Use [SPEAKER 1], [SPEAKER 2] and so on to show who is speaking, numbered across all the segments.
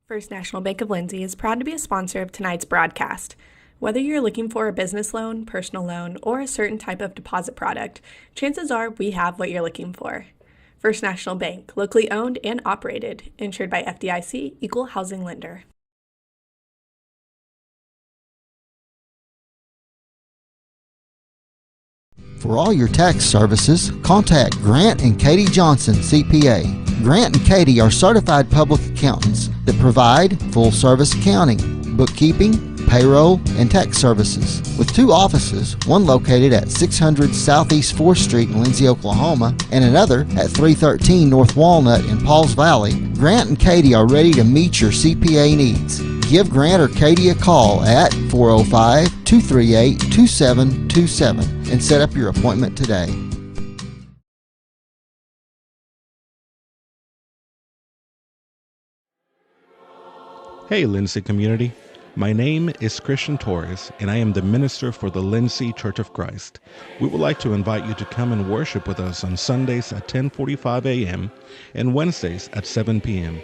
[SPEAKER 1] First National Bank of Lindsay is proud to be a sponsor of tonight's broadcast. Whether you're looking for a business loan, personal loan, or a certain type of deposit product, chances are we have what you're looking for. First National Bank, locally owned and operated, insured by FDIC, Equal Housing Lender.
[SPEAKER 2] For all your tax services, contact Grant and Katie Johnson, CPA. Grant and Katie are certified public accountants that provide full-service accounting, bookkeeping, payroll, and tax services. With 2 offices, one located at 600 Southeast 4th Street in Lindsay, Oklahoma, and another at 313 North Walnut in Pauls Valley, Grant and Katie are ready to meet your CPA needs. Give Grant or Katie a call at 405-238-2727 and set up your appointment today.
[SPEAKER 3] Hey Lindsay community, my name is Christian Torres and I am the minister for the Lindsay Church of Christ. We would like to invite you to come and worship with us on Sundays at 10:45 a.m. and Wednesdays at 7 p.m.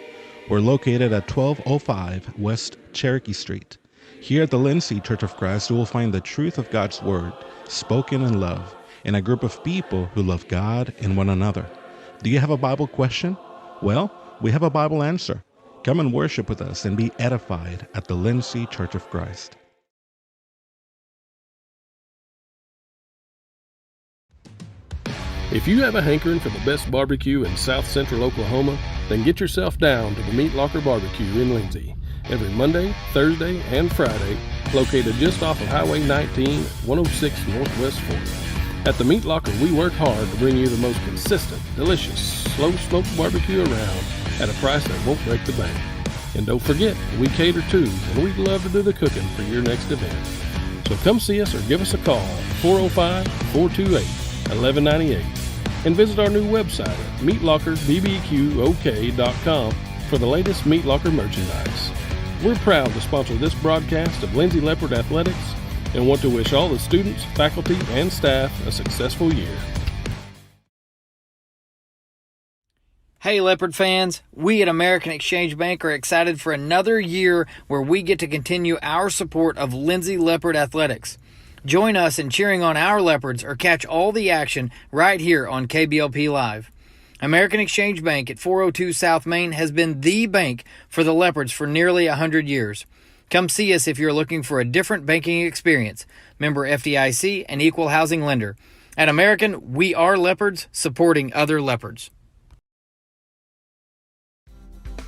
[SPEAKER 3] We're located at 1205 West Cherokee Street. Here at the Lindsay Church of Christ, you will find the truth of God's Word, spoken in love, and a group of people who love God and one another. Do you have a Bible question? Well, we have a Bible answer. Come and worship with us and be edified at the Lindsay Church of Christ.
[SPEAKER 4] If you have a hankering for the best barbecue in South Central Oklahoma, then get yourself down to the Meat Locker Barbecue in Lindsay. Every Monday, Thursday, and Friday, located just off of Highway 19, 106 Northwest 4th. At the Meat Locker, we work hard to bring you the most consistent, delicious, slow-smoked barbecue around at a price that won't break the bank. And don't forget, we cater too, and we'd love to do the cooking for your next event. So come see us or give us a call, 405-428-1198. And visit our new website at meatlockerbbqok.com for the latest Meat Locker merchandise. We're proud to sponsor this broadcast of Lindsay Leopard Athletics and want to wish all the students, faculty, and staff a successful year.
[SPEAKER 5] Hey Leopard fans, we at American Exchange Bank are excited for another year where we get to continue our support of Lindsay Leopard Athletics. Join us in cheering on our Leopards or catch all the action right here on KBLPlive. American Exchange Bank at 402 South Main has been the bank for the Leopards for nearly 100 years. Come see us if you're looking for a different banking experience. Member FDIC and Equal Housing Lender. At American, we are Leopards supporting other Leopards.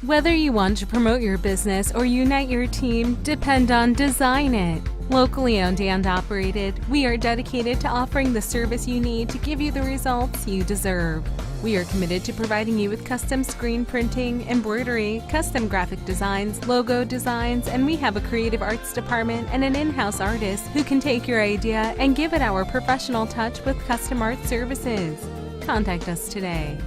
[SPEAKER 6] Whether you want to promote your business or unite your team, depend on Design It. Locally owned and operated, we are dedicated to offering the service you need to give you the results you deserve. We are committed to providing you with custom screen printing, embroidery, custom graphic designs, logo designs, and we have a creative arts department and an in-house artist who can take your idea and give it our professional touch with custom art services. Contact us today.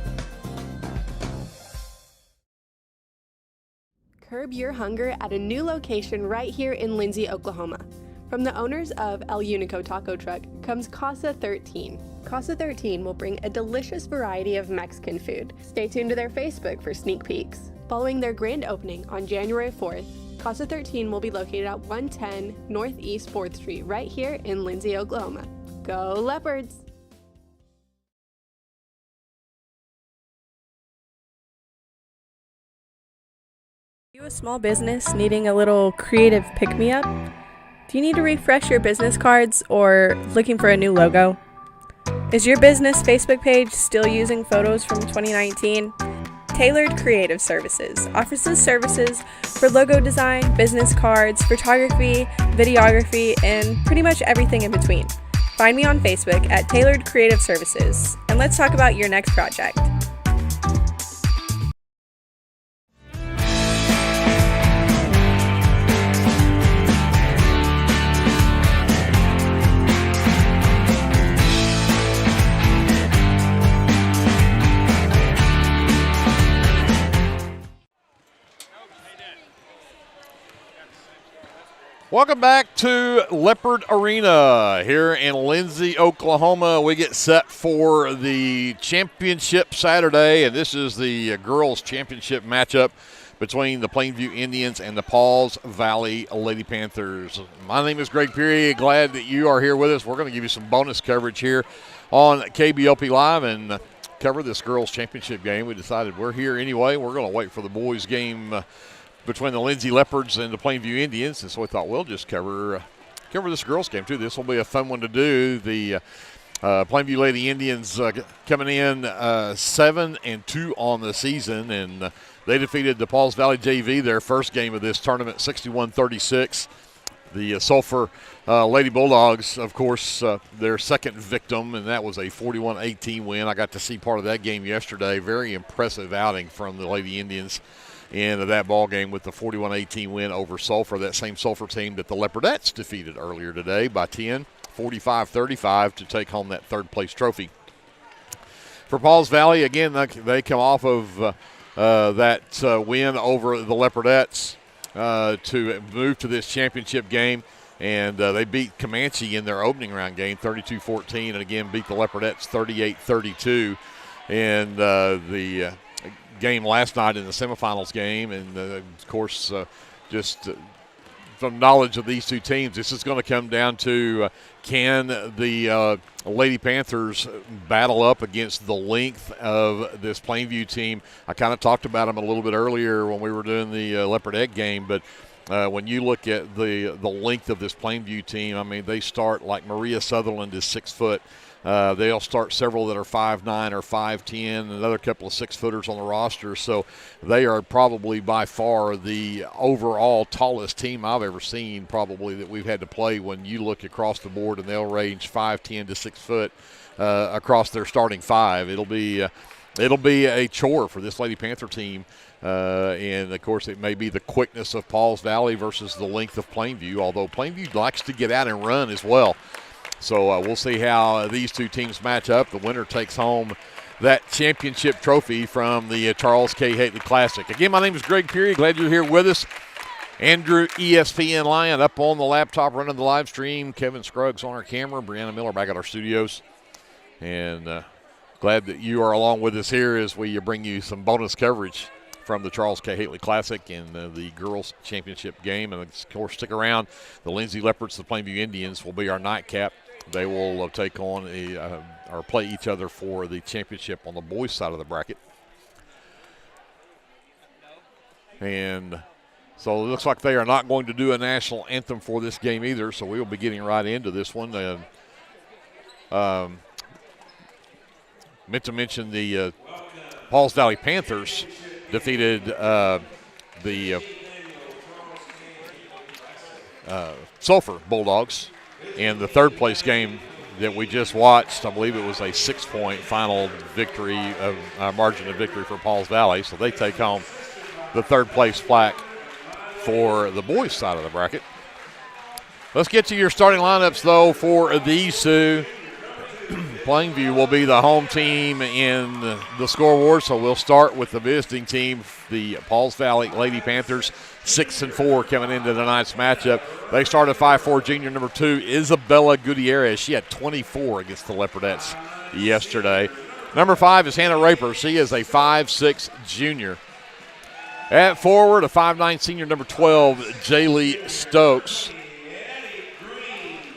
[SPEAKER 1] Curb your hunger at a new location right here in Lindsay, Oklahoma. From the owners of El Unico Taco Truck comes Casa 13. Casa 13 will bring a delicious variety of Mexican food. Stay tuned to their Facebook for sneak peeks. Following their grand opening on January 4th, Casa 13 will be located at 110 Northeast 4th Street right here in Lindsay, Oklahoma. Go Leopards! Are you a small business needing a little creative pick-me-up? Do you need to refresh your business cards or looking for a new logo? Is your business Facebook page still using photos from 2019? Tailored Creative Services offers services for logo design, business cards, photography, videography, and pretty much everything in between. Find me on Facebook at Tailored Creative Services, and let's talk about your next project.
[SPEAKER 7] Welcome back to Leopard Arena here in Lindsay, Oklahoma. We get set for the championship Saturday, and this is the girls' championship matchup between the Plainview Indians and the Pauls Valley Lady Panthers. My name is Greg Peary. Glad that you are here with us. We're going to give you some bonus coverage here on KBLPlive and cover this girls' championship game. We decided we're here anyway. We're going to wait for the boys' game between the Lindsay Leopards and the Plainview Indians, and so we thought we'll just cover this girls' game too. This will be a fun one to do. The Plainview Lady Indians coming in 7-2 on the season, and they defeated the Pauls Valley JV, their first game of this tournament, 61-36. The Sulphur Lady Bulldogs, of course, their second victim, and that was a 41-18 win. I got to see part of that game yesterday. Very impressive outing from the Lady Indians in that ball game with the 41-18 win over Sulphur, that same Sulphur team that the Leopardettes defeated earlier today by 10, 45-35 to take home that third-place trophy. For Pauls Valley, again, they come off of that win over the Leopardettes to move to this championship game, and they beat Comanche in their opening round game 32-14, and again beat the Leopardettes 38-32 in the game last night in the semifinals game. And of course, just from knowledge of these two teams, this is going to come down to can the Lady Panthers battle up against the length of this Plainview team. I kind of talked about them a little bit earlier when we were doing the Leopardette game, but when you look at the length of this Plainview team, I mean, they start like Maria Sutherland is 6 foot. They'll start several that are 5'9" or 5'10", another couple of 6-footers on the roster. So they are probably by far the overall tallest team I've ever seen, probably, that we've had to play when you look across the board, and they'll range 5'10" to 6 foot across their starting five. It'll be a chore for this Lady Panther team. And, of course, it may be the quickness of Pauls Valley versus the length of Plainview, although Plainview likes to get out and run as well. So we'll see how these two teams match up. The winner takes home that championship trophy from the Charles K. Hately Classic. Again, my name is Greg Peary. Glad you're here with us. Andrew, ESPN Lion, up on the laptop running the live stream. Kevin Scruggs on our camera. Brianna Miller back at our studios. And glad that you are along with us here as we bring you some bonus coverage from the Charles K. Hately Classic and the girls' championship game. And, of course, stick around. The Lindsay Leopards, the Plainview Indians, will be our nightcap. They will take on or play each other for the championship on the boys' side of the bracket. And so it looks like they are not going to do a national anthem for this game either, so we will be getting right into this one. Meant to mention the Pauls Valley Panthers defeated the Sulphur Bulldogs in the third-place game that we just watched. I believe it was a 6-point final victory, margin of victory for Pauls Valley. So they take home the third-place plaque for the boys' side of the bracket. Let's get to your starting lineups, though, for these two. Plainview will be the home team in the scoreboard, so we'll start with the visiting team, the Pauls Valley Lady Panthers, 6-4 coming into tonight's matchup. They started 5'4" junior number 2, Isabella Gutierrez. She had 24 against the Leopardettes yesterday. Number 5 is Hannah Raper. She is a 5'6" junior. At forward, a 5'9" senior number 12, Jaylee Stokes.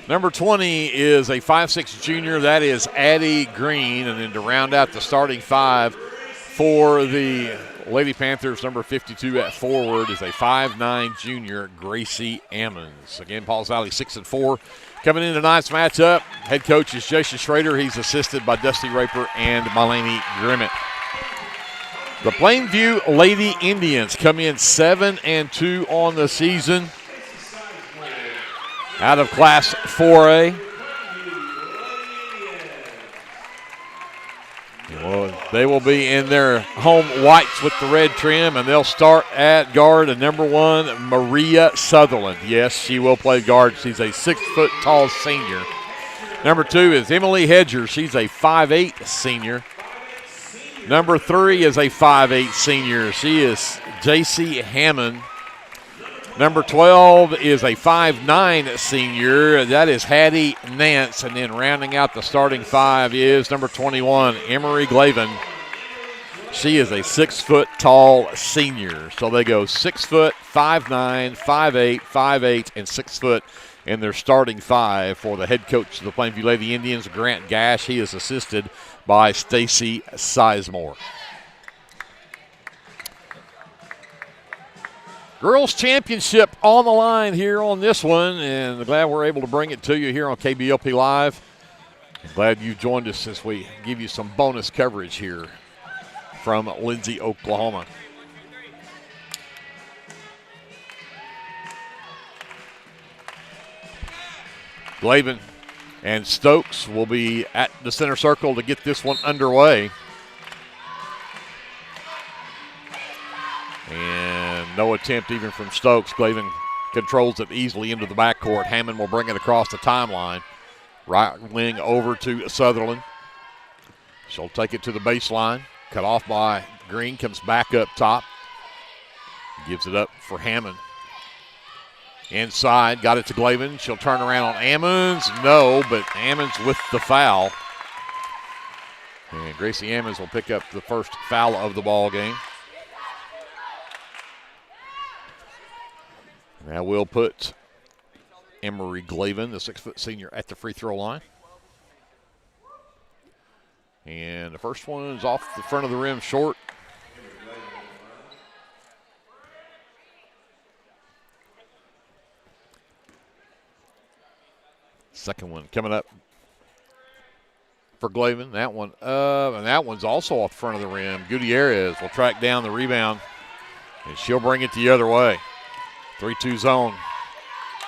[SPEAKER 7] Number 20 is a 5'6" junior. That is Addie Green. And then to round out the starting five for the Lady Panthers, number 52 at forward is a 5'9" junior, Gracie Ammons. Again, Pauls Valley 6-4. Coming in tonight's matchup, head coach is Jason Schrader. He's assisted by Dusty Raper and Malani Grimmett. The Plainview Lady Indians come in 7-2 on the season. Out of Class 4A. Well, they will be in their home whites with the red trim, and they'll start at guard at number 1, Maria Sutherland. Yes, she will play guard. She's a 6-foot-tall senior. Number 2 is Emily Hedger. She's a 5'8" senior. Number 3 is a 5'8" senior. She is J.C. Hammond. Number 12 is a 5'9" senior. That is Hattie Nance. And then rounding out the starting five is number 21, Emery Glavin. She is a 6 foot tall senior. So they go 6 foot, 5'9", 5'8", 5'8", and 6 foot in their starting five for the head coach of the Plainview Lady Indians, Grant Gash. He is assisted by Stacy Sizemore. Girls Championship on the line here on this one, and glad we're able to bring it to you here on KBLP Live. Glad you joined us as we give you some bonus coverage here from Lindsay, Oklahoma. Glavin and Stokes will be at the center circle to get this one underway. And no attempt even from Stokes. Glavin controls it easily into the backcourt. Hammond will bring it across the timeline. Right wing over to Sutherland. She'll take it to the baseline. Cut off by Green. Comes back up top. Gives it up for Hammond. Inside. Got it to Glavin. She'll turn around on Ammons. No, but Ammons with the foul. And Gracie Ammons will pick up the first foul of the ball game. That will put Emery Glavin, the 6 foot senior, at the free throw line. And the first one is off the front of the rim short. Second one coming up for Glavin. That one, and that one's also off the front of the rim. Gutierrez will track down the rebound, and she'll bring it the other way. 3-2 zone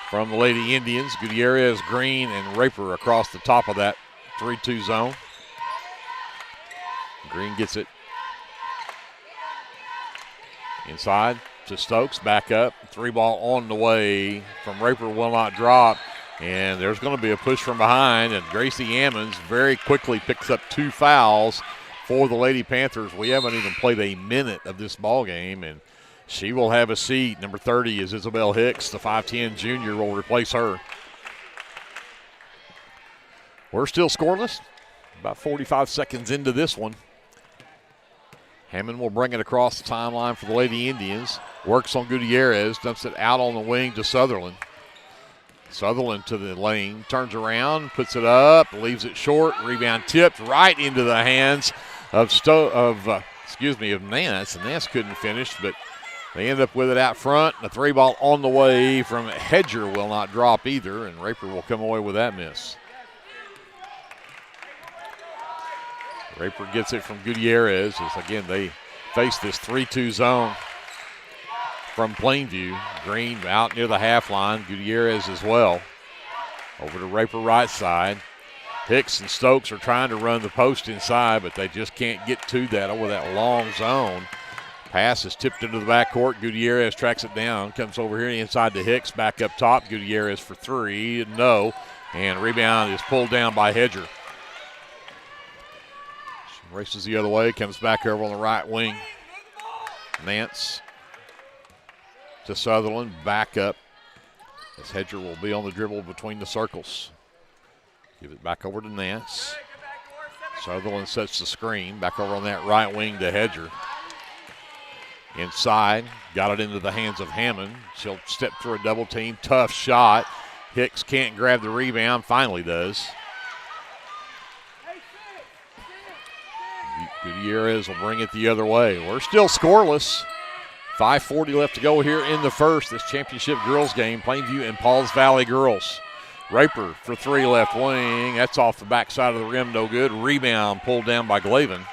[SPEAKER 7] from the Lady Indians. Gutierrez, Green, and Raper across the top of that 3-2 zone. Green gets it inside to Stokes. Back up. 3-ball on the way from Raper will not drop. And there's going to be a push from behind. And Gracie Ammons very quickly picks up 2 fouls for the Lady Panthers. We haven't even played a minute of this ball game, and she will have a seat. Number 30 is Isabel Hicks. The 5'10 junior will replace her. We're still scoreless. About 45 seconds into this one. Hammond will bring it across the timeline for the Lady Indians. Works on Gutierrez. Dumps it out on the wing to Sutherland. Sutherland to the lane. Turns around. Puts it up. Leaves it short. Rebound tipped right into the hands of Nance. And Nance couldn't finish, but they end up with it out front. The 3-ball on the way from Hedger will not drop either, and Raper will come away with that miss. Raper gets it from Gutierrez as, again, they face this 3-2 zone from Plainview. Green out near the half line. Gutierrez as well. Over to Raper right side. Hicks and Stokes are trying to run the post inside, but they just can't get to that over that long zone. Pass is tipped into the backcourt. Gutierrez tracks it down. Comes over here inside to Hicks. Back up top. Gutierrez for 3. No. And rebound is pulled down by Hedger. She races the other way. Comes back over on the right wing. Nance to Sutherland. Back up as Hedger will be on the dribble between the circles. Give it back over to Nance. Sutherland sets the screen. Back over on that right wing to Hedger. Inside, got it into the hands of Hammond. She'll step through a double team. Tough shot. Hicks can't grab the rebound. Finally does. Gutierrez will bring it the other way. We're still scoreless. 5:40 left to go here in the first. This championship girls game. Plainview and Pauls Valley girls. Raper for 3 left wing. That's off the backside of the rim. No good. Rebound pulled down by Glavin.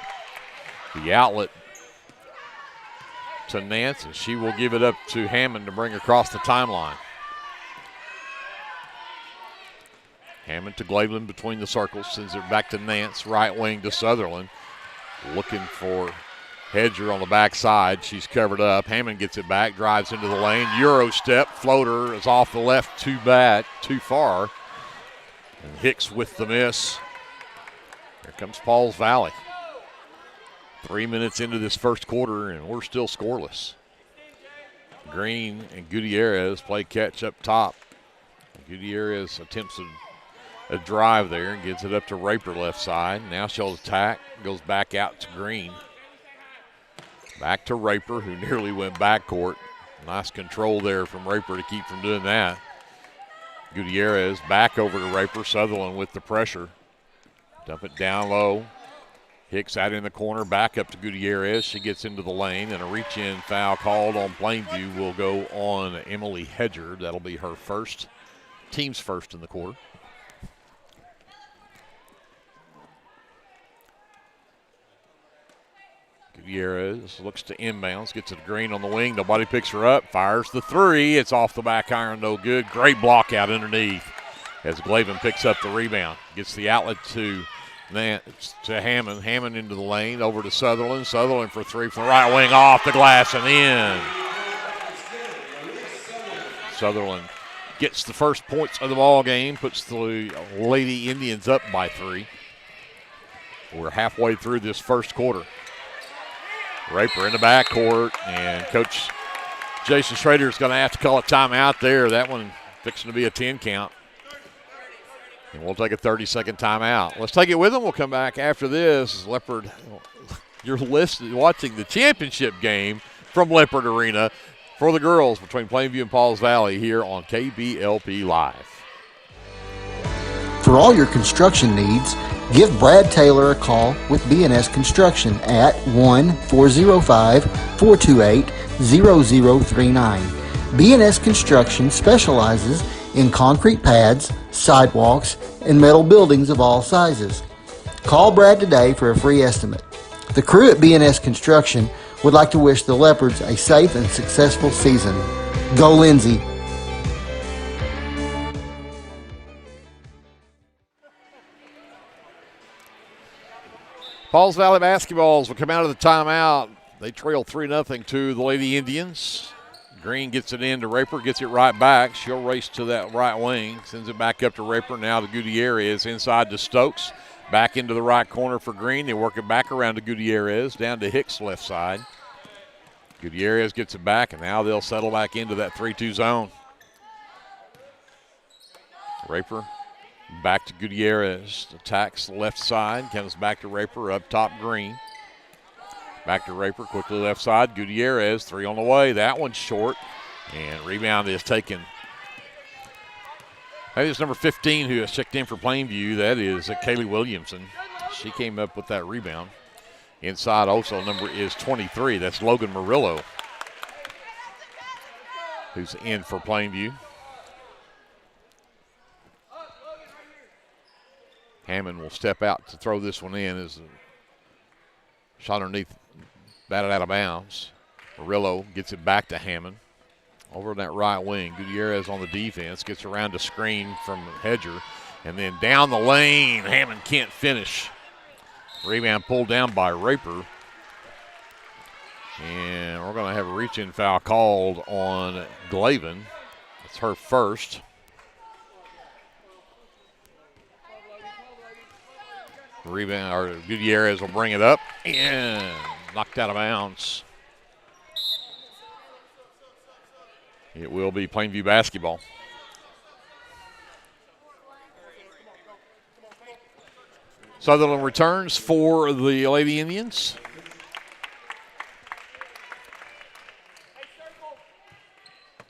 [SPEAKER 7] The outlet to Nance, and she will give it up to Hammond to bring across the timeline. Hammond to Glavin between the circles, sends it back to Nance, right wing to Sutherland. Looking for Hedger on the backside. She's covered up. Hammond gets it back, drives into the lane. Euro step, floater is off the left, too far. And Hicks with the miss. Here comes Pauls Valley. 3 minutes into this first quarter, and we're still scoreless. Green and Gutierrez play catch up top. Gutierrez attempts a drive there and gets it up to Raper left side. Now she'll attack, goes back out to Green. Back to Raper, who nearly went backcourt. Nice control there from Raper to keep from doing that. Gutierrez back over to Raper. Sutherland with the pressure. Dump it down low. Hicks out in the corner, back up to Gutierrez. She gets into the lane, and a reach-in foul called on Plainview will go on Emily Hedger. That'll be her first, team's first in the quarter. Gutierrez looks to inbounds, gets it to Green on the wing. Nobody picks her up, fires the three. It's off the back iron, no good. Great block out underneath as Glavin picks up the rebound. Gets the outlet to Hammond. Hammond into the lane, over to Sutherland. Sutherland for three from the right wing, off the glass and in. Sutherland gets the first points of the ball game, puts the Lady Indians up by 3. We're halfway through this first quarter. Raper in the backcourt, and Coach Jason Schrader is going to have to call a timeout there. That one fixing to be a 10 count. And we'll take a 30-second timeout. Let's take it with them. We'll come back after this. Leopard, you're watching the championship game from Leopard Arena for the girls between Plainview and Pauls Valley here on KBLP Live.
[SPEAKER 2] For all your construction needs, give Brad Taylor a call with B&S Construction at 1-405-428-0039. B&S Construction specializes in concrete pads, sidewalks, and metal buildings of all sizes. Call Brad today for a free estimate. The crew at B&S Construction would like to wish the Leopards a safe and successful season. Go Lindsay!
[SPEAKER 7] Pauls Valley basketballs will come out of the timeout. They trail 3-0 to the Lady Indians. Green gets it in to Raper, gets it right back. She'll race to that right wing, sends it back up to Raper, now to Gutierrez, inside to Stokes. Back into the right corner for Green. They work it back around to Gutierrez, down to Hicks left side. Gutierrez gets it back, and now they'll settle back into that 3-2 zone. Raper back to Gutierrez, attacks the left side, comes back to Raper, up top Green. Back to Raper, quickly left side, Gutierrez, 3 on the way, that one's short, and rebound is taken. That is number 15 who has checked in for Plainview, that is Kaylee Williamson. She came up with that rebound. Inside also number is 23, that's Logan Murillo, who's in for Plainview. Hammond will step out to throw this one in as a shot underneath, batted out of bounds. Murillo gets it back to Hammond. Over on that right wing, Gutierrez on the defense, gets around to screen from Hedger, and then down the lane, Hammond can't finish. Rebound pulled down by Raper. And we're going to have a reach-in foul called on Glavin. It's her first. Rebound, or Gutierrez will bring it up and knocked out of bounds. It will be Plainview basketball. Sutherland returns for the Lady Indians.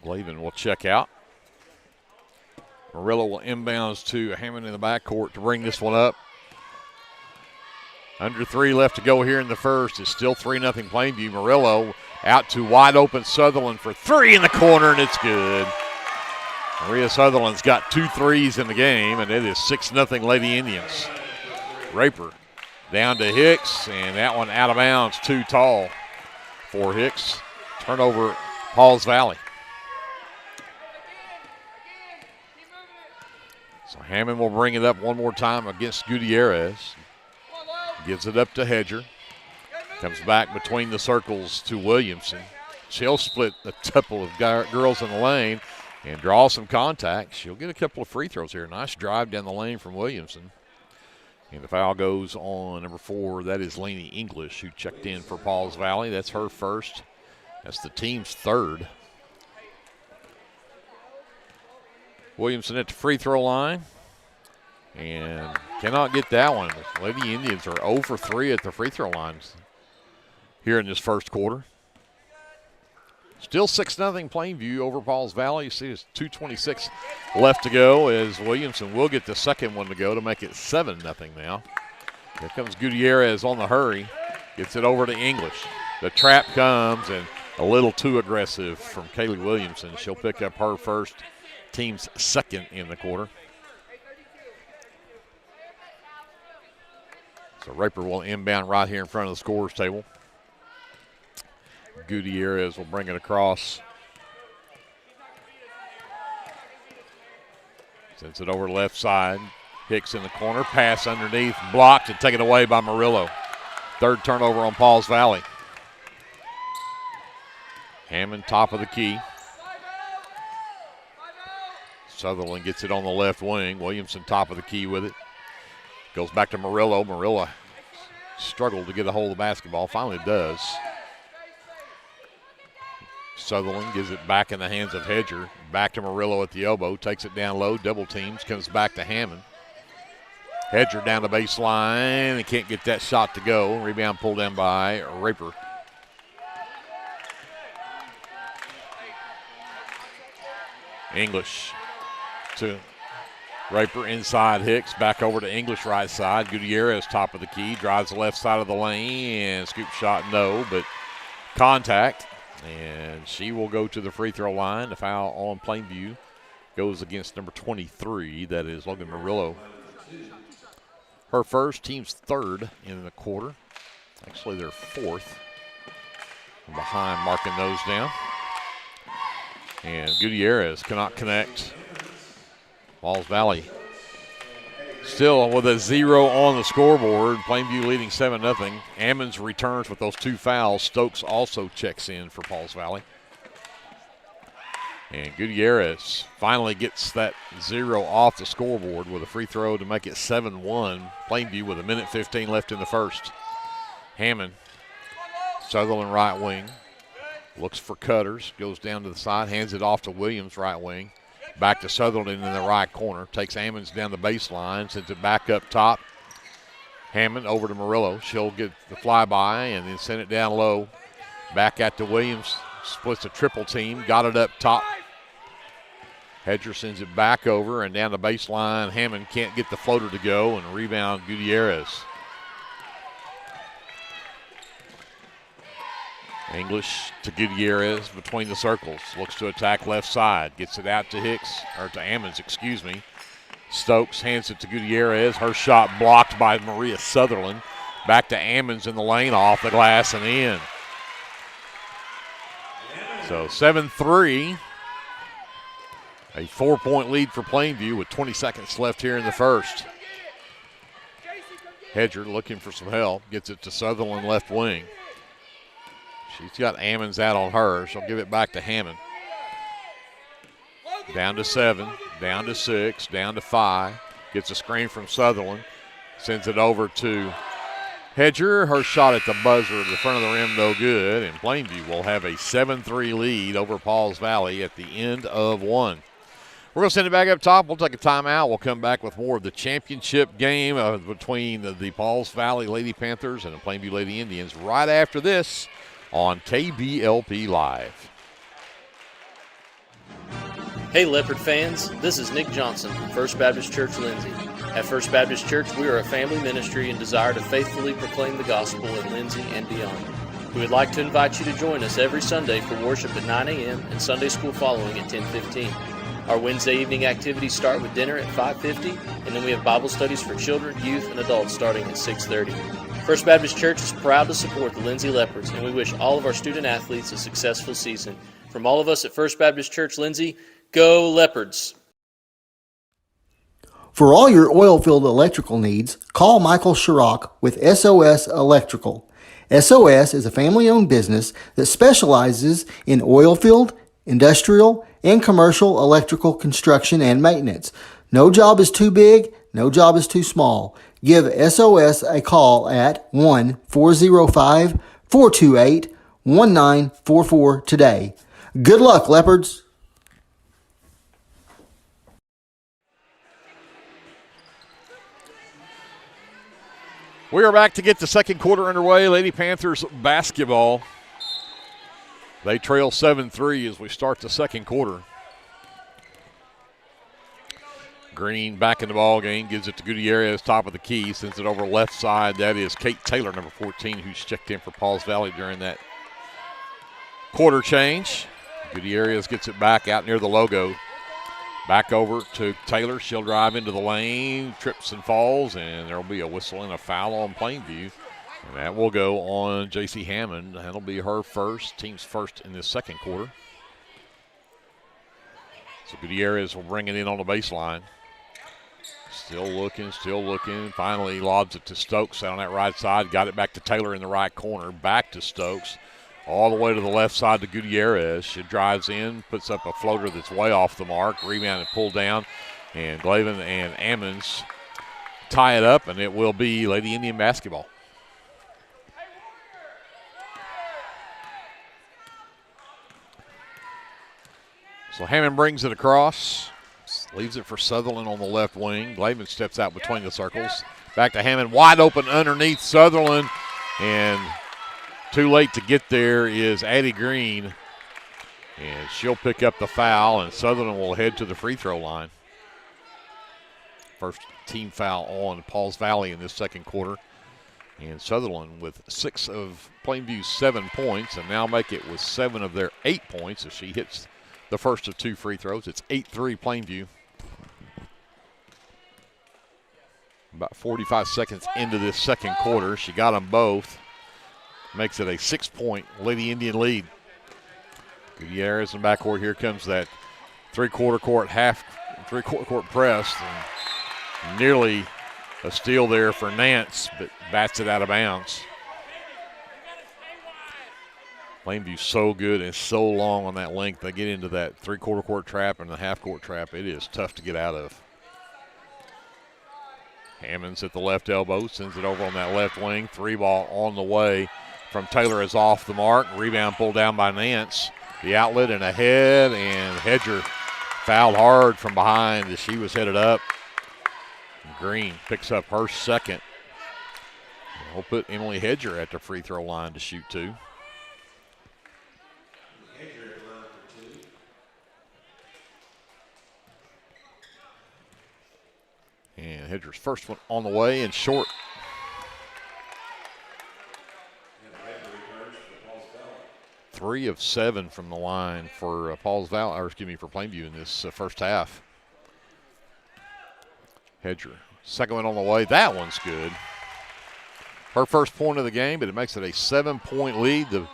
[SPEAKER 7] Glavin will check out. Murillo will inbounds to Hammond in the backcourt to bring this one up. Under 3 left to go here in the first. It's still 3-0 Plainview. Murillo out to wide open Sutherland for 3 in the corner, and it's good. Maria Sutherland's got 2 threes in the game, and it is 6-0 Lady Indians. Raper down to Hicks, and that one out of bounds, too tall for Hicks. Turnover, Pauls Valley. So Hammond will bring it up one more time against Gutierrez. Gives it up to Hedger. Comes back between the circles to Williamson. She'll split a couple of girls in the lane and draw some contact. She'll get a couple of free throws here. Nice drive down the lane from Williamson. And the foul goes on number 4. That is Laney English, who checked in for Pauls Valley. That's her first. That's the team's third. Williamson at the free throw line. And cannot get that one. Lady Indians are 0 for 3 at the free throw lines. here in this first quarter. Still 6-0 Plainview over Pauls Valley. You see there's 2:26 left to go as Williamson will get the second one to go to make it 7-0 now. Here comes Gutierrez on the hurry. Gets it over to English. The trap comes and a little too aggressive from Kaylee Williamson. She'll pick up her first, team's second in the quarter. So Raper will inbound right here in front of the scorer's table. Gutierrez will bring it across. Sends it over to left side. Hicks in the corner. Pass underneath. Blocked and taken away by Murillo. Third turnover on Pauls Valley. Hammond top of the key. Sutherland gets it on the left wing. Williamson top of the key with it. Goes back to Murillo. Murillo struggled to get a hold of the basketball. Finally does. Sutherland gives it back in the hands of Hedger. Back to Murillo at the elbow. Takes it down low. Double teams. Comes back to Hammond. Hedger down the baseline. He can't get that shot to go. Rebound pulled down by Raper. English to Raper inside Hicks. Back over to English right side. Gutierrez top of the key. Drives the left side of the lane. And scoop shot no, but contact. And she will go to the free throw line. The foul on Plainview goes against number 23. That is Logan Murillo. Her first, team's third in the quarter. Actually, they're fourth. From behind, marking those down. And Gutierrez cannot connect. Pauls Valley still with a 0 on the scoreboard. Plainview leading 7-0. Ammons returns with those two fouls. Stokes also checks in for Pauls Valley. And Gutierrez finally gets that 0 off the scoreboard with a free throw to make it 7-1. Plainview with 1:15 left in the first. Hammond, Sutherland right wing. Looks for cutters, goes down to the side, hands it off to Williams right wing. Back to Sutherland in the right corner. Takes Ammons down the baseline, sends it back up top. Hammond over to Murillo. She'll get the flyby and then send it down low. Back out to Williams. Splits a triple team. Got it up top. Hedger sends it back over and down the baseline. Hammond can't get the floater to go and rebound Gutierrez. English to Gutierrez between the circles. Looks to attack left side. Gets it out to Hicks, or to Ammons, excuse me. Stokes hands it to Gutierrez. Her shot blocked by Maria Sutherland. Back to Ammons in the lane, off the glass and in. So 7-3. A 4-point lead for Plainview with 20 seconds left here in the first. Hedger looking for some help. Gets it to Sutherland left wing. She's got Ammons out on her. She'll give it back to Hammond. Down to 7, down to 6, down to 5. Gets a screen from Sutherland. Sends it over to Hedger. Her shot at the buzzer at the front of the rim, no good. And Plainview will have a 7-3 lead over Pauls Valley at the end of one. We're going to send it back up top. We'll take a timeout. We'll come back with more of the championship game between the Pauls Valley Lady Panthers and the Plainview Lady Indians right after this on KBLP Live.
[SPEAKER 8] Hey Leopard fans, this is Nick Johnson from First Baptist Church Lindsay. At First Baptist Church, we are a family ministry and desire to faithfully proclaim the gospel in Lindsay and beyond. We would like to invite you to join us every Sunday for worship at 9 a.m. and Sunday school following at 10:15. Our Wednesday evening activities start with dinner at 5:50, and then we have Bible studies for children, youth, and adults starting at 6:30. First Baptist Church is proud to support the Lindsay Leopards, and we wish all of our student athletes a successful season. From all of us at First Baptist Church Lindsay, go Leopards!
[SPEAKER 2] For all your oil-filled electrical needs, call Michael Schirach with SOS Electrical. SOS is a family-owned business that specializes in oil-filled, industrial, and commercial electrical construction and maintenance. No job is too big, no job is too small. Give SOS a call at 1-405-428-1944 today. Good luck, Leopards!
[SPEAKER 7] We are back to get the second quarter underway. Lady Panthers basketball. They trail 7-3 as we start the second quarter. Green back in the ball game, gives it to Gutierrez, top of the key, sends it over left side. That is Kate Taylor, number 14, who's checked in for Pauls Valley during that quarter change. Gutierrez gets it back out near the logo. Back over to Taylor. She'll drive into the lane, trips and falls, and there will be a whistle and a foul on Plainview. And that will go on J.C. Hammond. That'll be her first, team's first in this second quarter. So Gutierrez will bring it in on the baseline. Still looking. Finally lobs it to Stokes out on that right side. Got it back to Taylor in the right corner. Back to Stokes. All the way to the left side to Gutierrez. She drives in, puts up a floater that's way off the mark. Rebound and pulled down. And Glavin and Ammons tie it up, and it will be Lady Indian basketball. So Hammond brings it across. Leaves it for Sutherland on the left wing. Glavin steps out between the circles. Back to Hammond, wide open underneath Sutherland. And too late to get there is Addie Green. And she'll pick up the foul, and Sutherland will head to the free throw line. First team foul on Pauls Valley in this second quarter. And Sutherland with 6 of Plainview's 7 points, and now make it with 7 of their 8 points as she hits the first of 2 free throws. It's 8-3 Plainview. About 45 seconds into this second quarter. She got them both. Makes it a 6-point Lady Indian lead. Gutierrez in backcourt. Here comes that three-quarter court press. And nearly a steal there for Nance, but bats it out of bounds. Plainview's so good and so long on that length. They get into that three-quarter court trap and the half-court trap. It is tough to get out of. Hammonds at the left elbow, sends it over on that left wing. 3-ball on the way from Taylor is off the mark. Rebound pulled down by Nance. The outlet and ahead, and Hedger fouled hard from behind as she was headed up. Green picks up her second. We'll put Emily Hedger at the free throw line to shoot 2. And Hedger's first one on the way and short. Three of 7 from the line for for Plainview in this first half. Hedger, second one on the way. That one's good. Her first point of the game, but it makes it a 7-point lead. The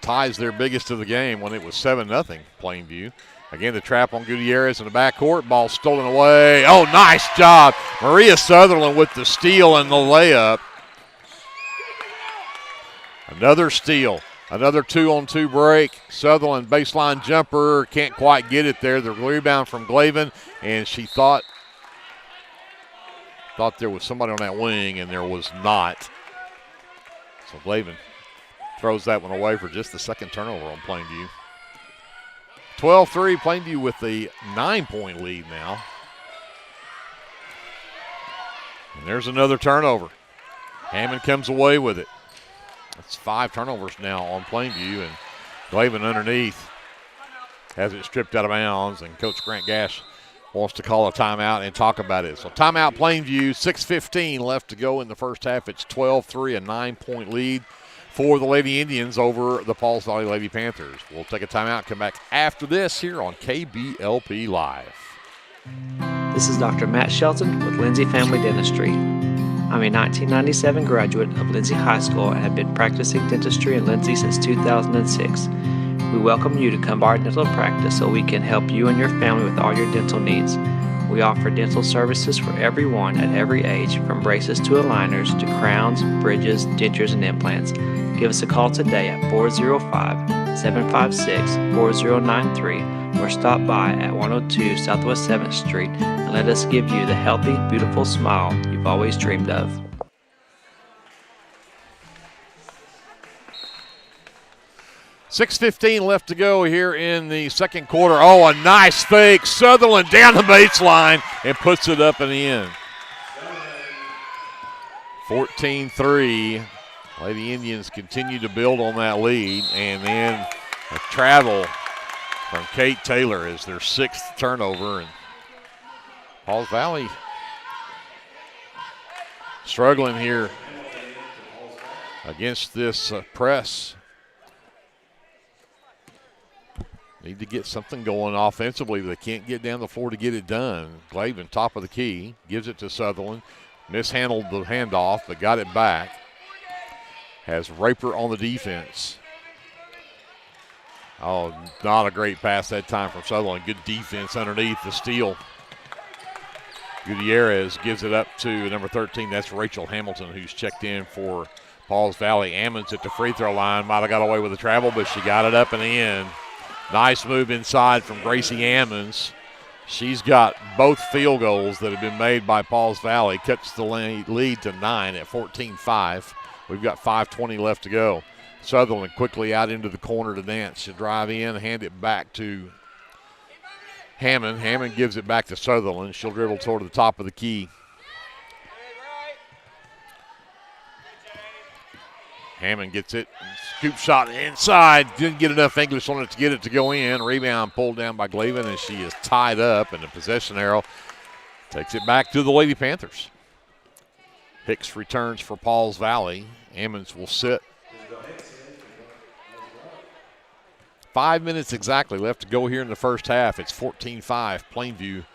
[SPEAKER 7] ties their biggest of the game when it was 7-0 Plainview. Again, the trap on Gutierrez in the backcourt. Ball stolen away. Oh, nice job. Maria Sutherland with the steal and the layup. Another steal. Another 2-on-2 break. Sutherland baseline jumper. Can't quite get it there. The rebound from Glavin, and she thought there was somebody on that wing, and there was not. So Glavin throws that one away for just the second turnover on Plainview. 12-3, Plainview with a 9-point lead now. And there's another turnover. Hammond comes away with it. That's 5 turnovers now on Plainview, and Glavin underneath has it stripped out of bounds, and Coach Grant Gash wants to call a timeout and talk about it. So timeout Plainview, 6:15 left to go in the first half. It's 12-3, a 9-point lead for the Lady Indians over the Pauls Valley Lady Panthers. We'll take a timeout, come back after this here on KBLP Live.
[SPEAKER 9] This is Dr. Matt Shelton with Lindsay Family Dentistry. I'm a 1997 graduate of Lindsay High School and have been practicing dentistry in Lindsay since 2006. We welcome you to come by our dental practice so we can help you and your family with all your dental needs. We offer dental services for everyone at every age, from braces to aligners to crowns, bridges, dentures, and implants. Give us a call today at 405-756-4093 or stop by at 102 Southwest 7th Street and let us give you the healthy, beautiful smile you've always dreamed of.
[SPEAKER 7] $6:15 left to go here in the second quarter. Oh, a nice fake. Sutherland down the baseline and puts it up and in. 14-3. Lady Indians continue to build on that lead, and then a travel from Kate Taylor is their 6th turnover, and Pauls Valley struggling here against this press. Need to get something going offensively, but they can't get down the floor to get it done. Glavin, top of the key, gives it to Sutherland. Mishandled the handoff, but got it back. Has Raper on the defense. Oh, not a great pass that time from Sutherland. Good defense underneath the steal. Gutierrez gives it up to number 13. That's Rachel Hamilton, who's checked in for Pauls Valley. Ammons at the free throw line. Might have got away with the travel, but she got it up and in. Nice move inside from Gracie Ammons. She's got both field goals that have been made by Pauls Valley. Cuts the lead to 9 at 14-5. We've got 5:20 left to go. Sutherland quickly out into the corner to dance. She'll drive in, hand it back to Hammond. Hammond gives it back to Sutherland. She'll dribble toward the top of the key. Hammond gets it. Scoop shot inside. Didn't get enough English on it to get it to go in. Rebound pulled down by Glavin, and she is tied up, and the possession arrow takes it back to the Lady Panthers. Hicks returns for Pauls Valley. Ammons will sit. 5 minutes exactly left to go here in the first half. It's 14-5. Plainview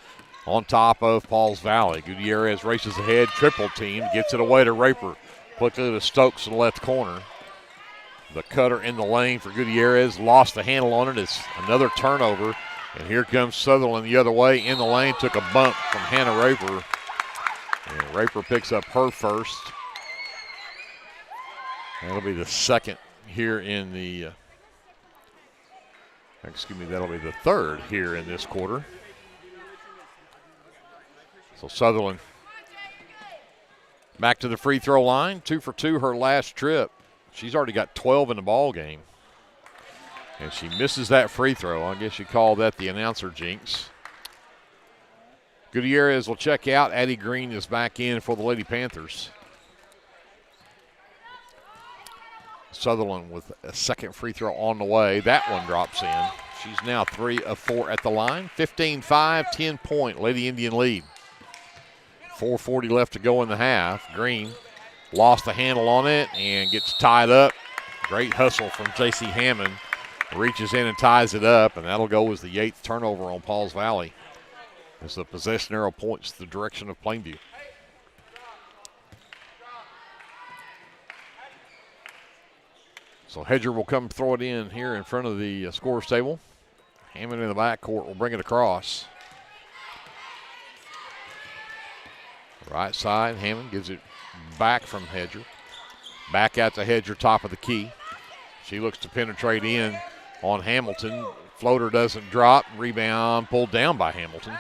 [SPEAKER 7] on top of Pauls Valley. Gutierrez races ahead, triple team, gets it away to Raper. Quickly to Stokes in the left corner. The cutter in the lane for Gutierrez. Lost the handle on it. It's another turnover. And here comes Sutherland the other way in the lane. Took a bump from Hannah Raper. And Raper picks up her first. That'll be the second here in the, that'll be the third here in this quarter. So Sutherland back to the free throw line. 2 for 2 her last trip. She's already got 12 in the ball game. And she misses that free throw. I guess you call that the announcer jinx. Gutierrez will check out. Addie Green is back in for the Lady Panthers. Sutherland with a second free throw on the way. That one drops in. She's now 3 of 4 at the line. 15-5, 10-point Lady Indian lead. 4:40 left to go in the half. Green lost the handle on it and gets tied up. Great hustle from J.C. Hammond. Reaches in and ties it up, and that'll go as the 8th turnover on Pauls Valley as the possession arrow points the direction of Plainview. So Hedger will come throw it in here in front of the scorer's table. Hammond in the backcourt will bring it across. Right side, Hammond gives it back from Hedger. Back out to Hedger, top of the key. She looks to penetrate in on Hamilton. Floater doesn't drop. Rebound pulled down by Hamilton.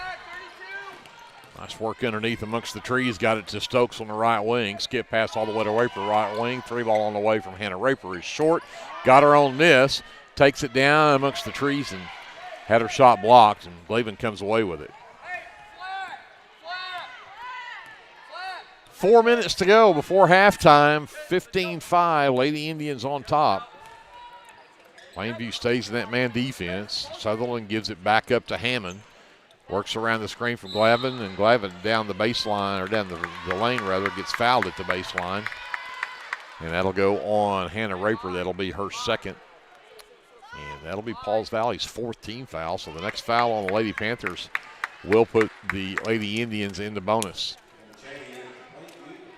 [SPEAKER 7] Nice work underneath amongst the trees. Got it to Stokes on the right wing. Skip pass all the way to Raper, right wing. 3-ball on the way from Hannah Raper is short. Got her own miss. Takes it down amongst the trees and had her shot blocked, and Glavin comes away with it. 4 minutes to go before halftime. 15-5, Lady Indians on top. Plainview stays in that man defense. Sutherland gives it back up to Hammond. Works around the screen from Glavin, and Glavin down the baseline, or down the lane rather, gets fouled at the baseline. And that'll go on Hannah Raper. That'll be her second. And that'll be Pauls Valley's 4th team foul. So the next foul on the Lady Panthers will put the Lady Indians into bonus.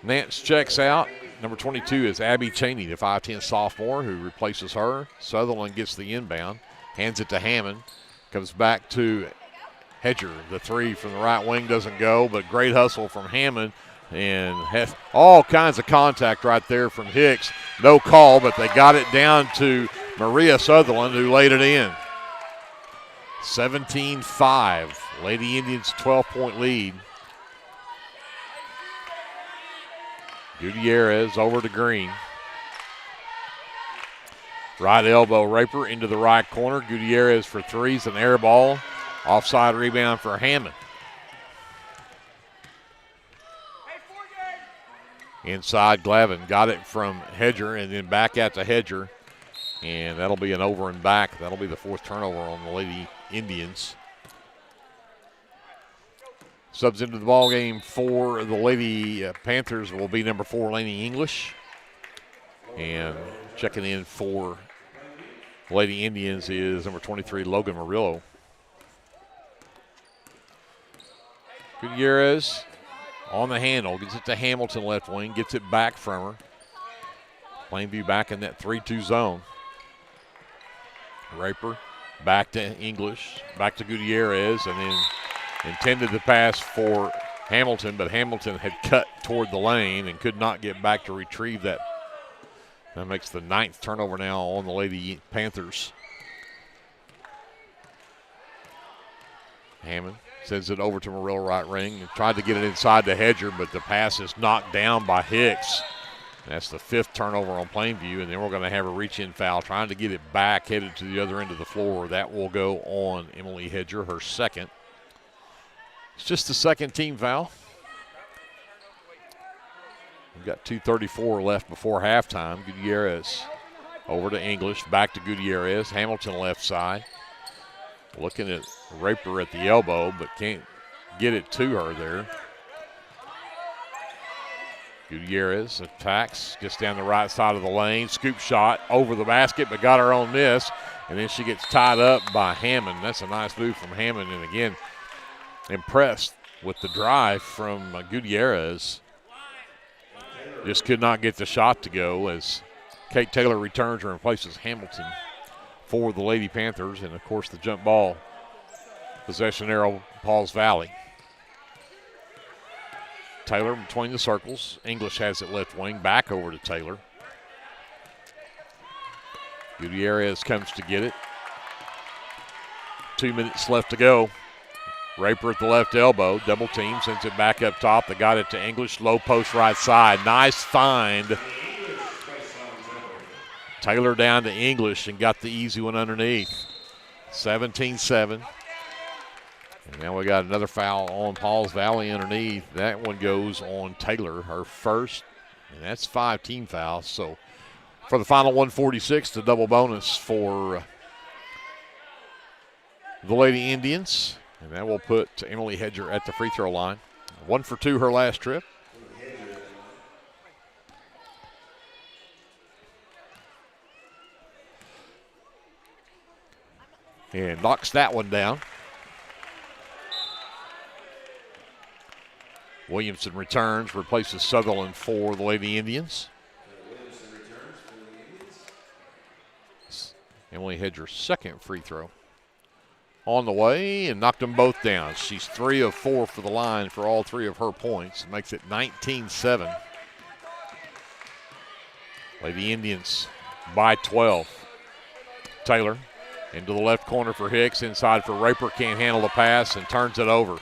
[SPEAKER 7] Nance checks out. Number 22 is Abby Cheney, the 5'10 sophomore who replaces her. Sutherland gets the inbound, hands it to Hammond, comes back to Hedger. The 3 from the right wing doesn't go, but great hustle from Hammond, and has all kinds of contact right there from Hicks. No call, but they got it down to Maria Sutherland, who laid it in. 17-5, Lady Indians 12-point lead. Gutierrez over to Green. Right elbow, Raper into the right corner. Gutierrez for threes, an air ball. Offside rebound for Hammond. Inside, Glavin got it from Hedger and then back out to Hedger. And that'll be an over and back. That'll be the 4th turnover on the Lady Indians. Subs into the ball game for the Lady Panthers will be number 4, Laney English. And checking in for Lady Indians is number 23, Logan Murillo. Gutierrez on the handle, gets it to Hamilton left wing, gets it back from her. Plainview back in that 3-2 zone. Raper back to English, back to Gutierrez, and then intended the pass for Hamilton, but Hamilton had cut toward the lane and could not get back to retrieve that. That makes the 9th turnover now on the Lady Panthers. Hammond sends it over to Murillo right ring and tried to get it inside to Hedger, but the pass is knocked down by Hicks. That's the 5th turnover on Plainview, and then we're going to have a reach-in foul trying to get it back, headed to the other end of the floor. That will go on Emily Hedger, her 2nd. It's just the 2nd team foul. We've got 2:34 left before halftime. Gutierrez over to English, back to Gutierrez. Hamilton left side. Looking at Raper at the elbow, but can't get it to her there. Gutierrez attacks just down the right side of the lane. Scoop shot over the basket, but got her own miss. And then she gets tied up by Hammond. That's a nice move from Hammond. And again, impressed with the drive from Gutierrez. Just could not get the shot to go as Kate Taylor returns and replaces Hamilton for the Lady Panthers. And, of course, the jump ball possession arrow, Pauls Valley. Taylor between the circles. English has it left wing, back over to Taylor. Gutierrez comes to get it. 2 minutes left to go. Raper at the left elbow, double team, sends it back up top. They got it to English, low post right side. Nice find. Taylor down to English and got the easy one underneath. 17-7. And now we got another foul on Pauls Valley underneath. That one goes on Taylor, her 1st, and that's 5 team fouls. So for the final 146, the double bonus for the Lady Indians. And that will put Emily Hedger at the free throw line. 1 for 2 her last trip. And knocks that one down. Williamson returns, replaces Sutherland for the Lady Indians. Emily Hedger's 2nd free throw on the way and knocked them both down. She's 3 of 4 for the line for all 3 of her points. Makes it 19-7. Lady Indians by 12. Taylor into the left corner for Hicks. Inside for Raper. Can't handle the pass and turns it over.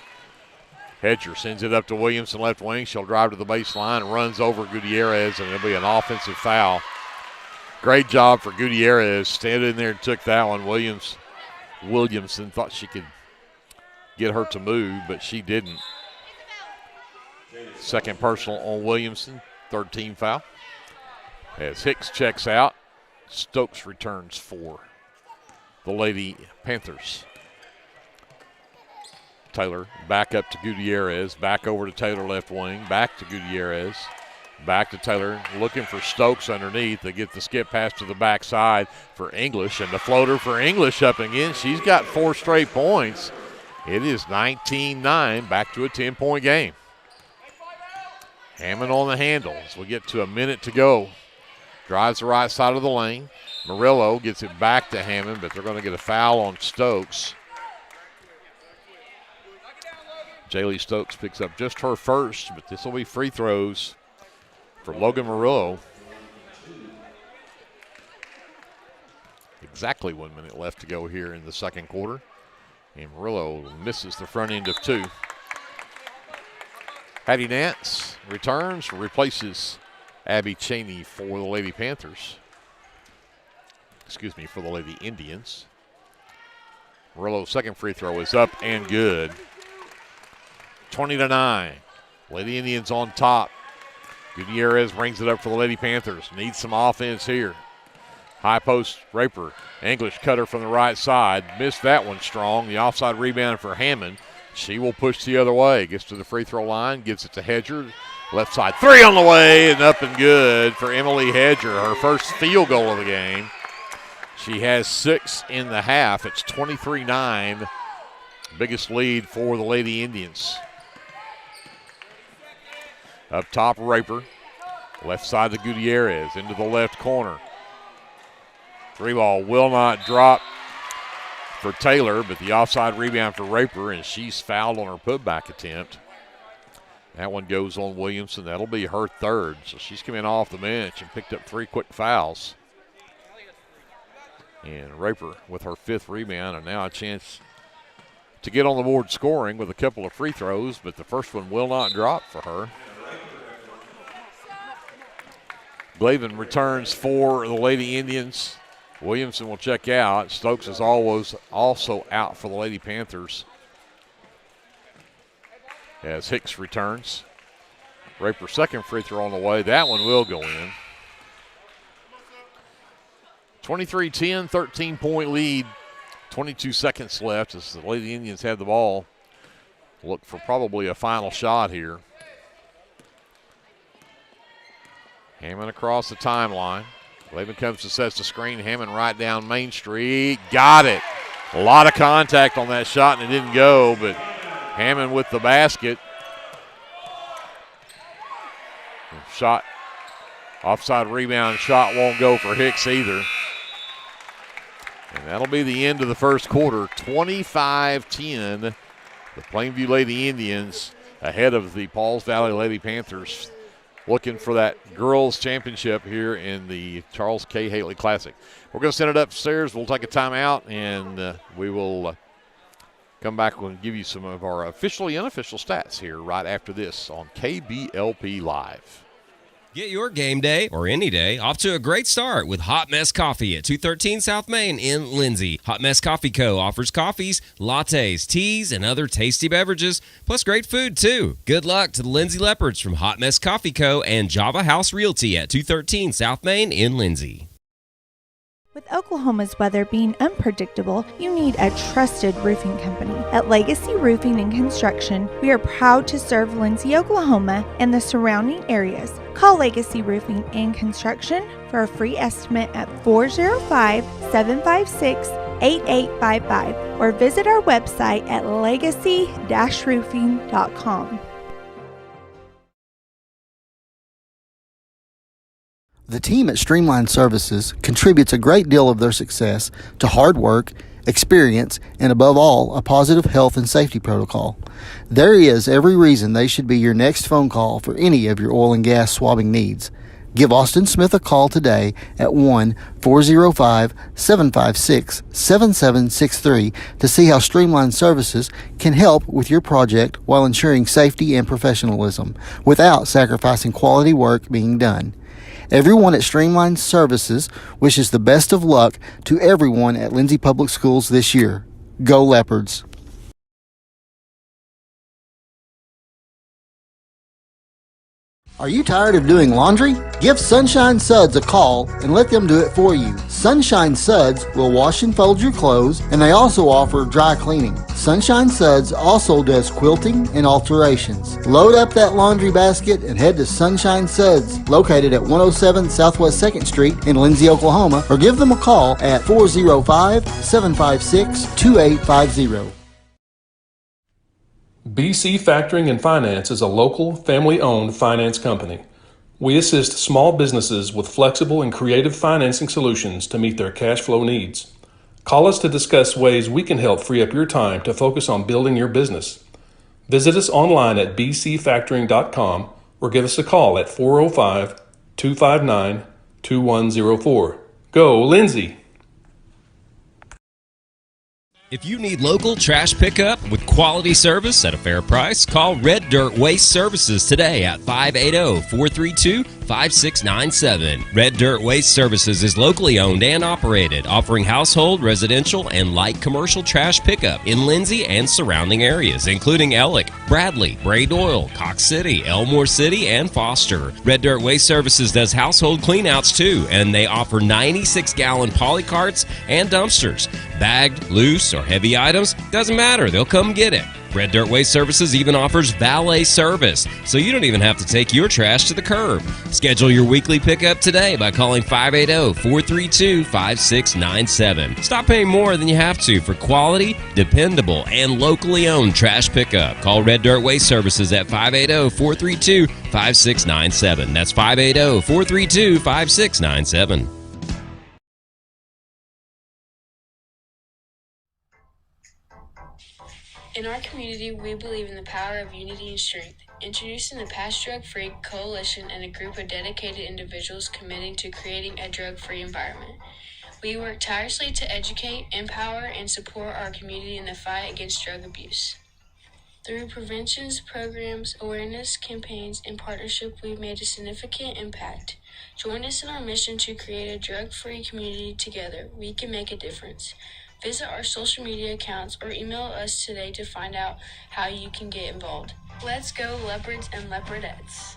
[SPEAKER 7] Hedger sends it up to Williamson left wing. She'll drive to the baseline and runs over Gutierrez, and it'll be an offensive foul. Great job for Gutierrez. Stayed in there and took that one. Williamson thought she could get her to move, but she didn't. 2nd personal on Williamson, 3rd team foul. As Hicks checks out, Stokes returns for the Lady Panthers. Taylor back up to Gutierrez, back over to Taylor left wing, back to Gutierrez, back to Taylor, looking for Stokes underneath. They get the skip pass to the backside for English, and the floater for English up again. She's got 4 straight points. It is 19-9, back to a 10-point game. Hammond on the handle as we get to a minute to go. Drives the right side of the lane. Murillo gets it back to Hammond, but they're going to get a foul on Stokes. Jaylee Stokes picks up just her 1st, but this will be free throws for Logan Murillo. Exactly 1 minute left to go here in the 2nd quarter. And Murillo misses the front end of 2. Hattie Nance returns, replaces Abby Cheney for the Lady Panthers. For the Lady Indians. Murillo's 2nd free throw is up and good. 20-9. Lady Indians on top. Gutierrez brings it up for the Lady Panthers. Needs some offense here. High post, Raper. English cutter from the right side. Missed that one strong. The offside rebound for Hammond. She will push the other way. Gets to the free throw line. Gives it to Hedger. Left side three on the way and up and good for Emily Hedger. Her first field goal of the game. She has 6 in the half. It's 23-9. Biggest lead for the Lady Indians. Up top, Raper. Left side to Gutierrez. Into the left corner. Three ball will not drop for Taylor, but the offside rebound for Raper, and she's fouled on her putback attempt. That one goes on Williamson. That'll be her third. So she's coming off the bench and picked up 3 quick fouls. And Raper with her 5th rebound, and now a chance to get on the board scoring with a couple of free throws, but the first one will not drop for her. Glavin returns for the Lady Indians. Williamson will check out. Stokes is always also out for the Lady Panthers as Hicks returns. Raper's second free throw on the way. That one will go in. 23-10, 13-point lead. 22 seconds left as the Lady Indians have the ball. Look for probably a final shot here. Hammond across the timeline. Glavin comes to sets the screen. Hammond right down Main Street. Got it. A lot of contact on that shot and it didn't go, but Hammond with the basket. Shot, offside rebound shot won't go for Hicks either. And that'll be the end of the first quarter. 25-10. The Plainview Lady Indians ahead of the Pauls Valley Lady Panthers, looking for that girls championship here in the Charles K. Haley Classic. We're going to send it upstairs. We'll take a timeout, and we will come back and give you some of our officially unofficial stats here right after this on KBLP Live.
[SPEAKER 10] Get your game day, or any day, off to a great start with Hot Mess Coffee at 213 South Main in Lindsay. Hot Mess Coffee Co. offers coffees, lattes, teas, and other tasty beverages, plus great food, too. Good luck to the Lindsay Leopards from Hot Mess Coffee Co. and Java House Realty at 213 South Main in Lindsay.
[SPEAKER 11] With Oklahoma's weather being unpredictable, you need a trusted roofing company. At Legacy Roofing and Construction, we are proud to serve Lindsay, Oklahoma, and the surrounding areas. Call Legacy Roofing and Construction for a free estimate at 405-756-8855 or visit our website at legacy-roofing.com.
[SPEAKER 2] The team at Streamline Services contributes a great deal of their success to hard work, experience, and above all, a positive health and safety protocol. There is every reason they should be your next phone call for any of your oil and gas swabbing needs. Give Austin Smith a call today at 1-405-756-7763 to see how Streamline Services can help with your project while ensuring safety and professionalism without sacrificing quality work being done. Everyone at Streamline Services wishes the best of luck to everyone at Lindsay Public Schools this year. Go Leopards! Are you tired of doing laundry? Give Sunshine Suds a call and let them do it for you. Sunshine Suds will wash and fold your clothes, and they also offer dry cleaning. Sunshine Suds also does quilting and alterations. Load up that laundry basket and head to Sunshine Suds, located at 107 Southwest 2nd Street in Lindsay, Oklahoma, or give them a call at 405-756-2850.
[SPEAKER 12] BC Factoring and Finance is a local, family-owned finance company. We assist small businesses with flexible and creative financing solutions to meet their cash flow needs. Call us to discuss ways we can help free up your time to focus on building your business. Visit us online at bcfactoring.com or give us a call at 405-259-2104. Go, Lindsay!
[SPEAKER 10] If you need local trash pickup with quality service at a fair price, call Red Dirt Waste Services today at 580-432-5697. Red Dirt Waste Services is locally owned and operated, offering household, residential, and light commercial trash pickup in Lindsay and surrounding areas, including Ellick, Bradley, Bray Doyle, Cox City, Elmore City, and Foster. Red Dirt Waste Services does household cleanouts too, and they offer 96-gallon poly carts and dumpsters. Bagged, loose, or heavy items, doesn't matter, they'll come get it. Red Dirt Waste Services even offers valet service, so you don't even have to take your trash to the curb. Schedule your weekly pickup today by calling 580-432-5697. Stop paying more than you have to for quality, dependable, and locally owned trash pickup. Call Red Dirt Waste Services at 580-432-5697. That's 580-432-5697.
[SPEAKER 13] In our community, we believe in the power of unity and strength. Introducing the Pass Drug Free Coalition and a group of dedicated individuals committing to creating a drug-free environment. We work tirelessly to educate, empower, and support our community in the fight against drug abuse. Through preventions, programs, awareness campaigns, and partnership, we've made a significant impact. Join us in our mission to create a drug-free community together. We can make a difference. Visit our social media accounts or email us today to find out how you can get involved. Let's go Leopards and Leopardettes.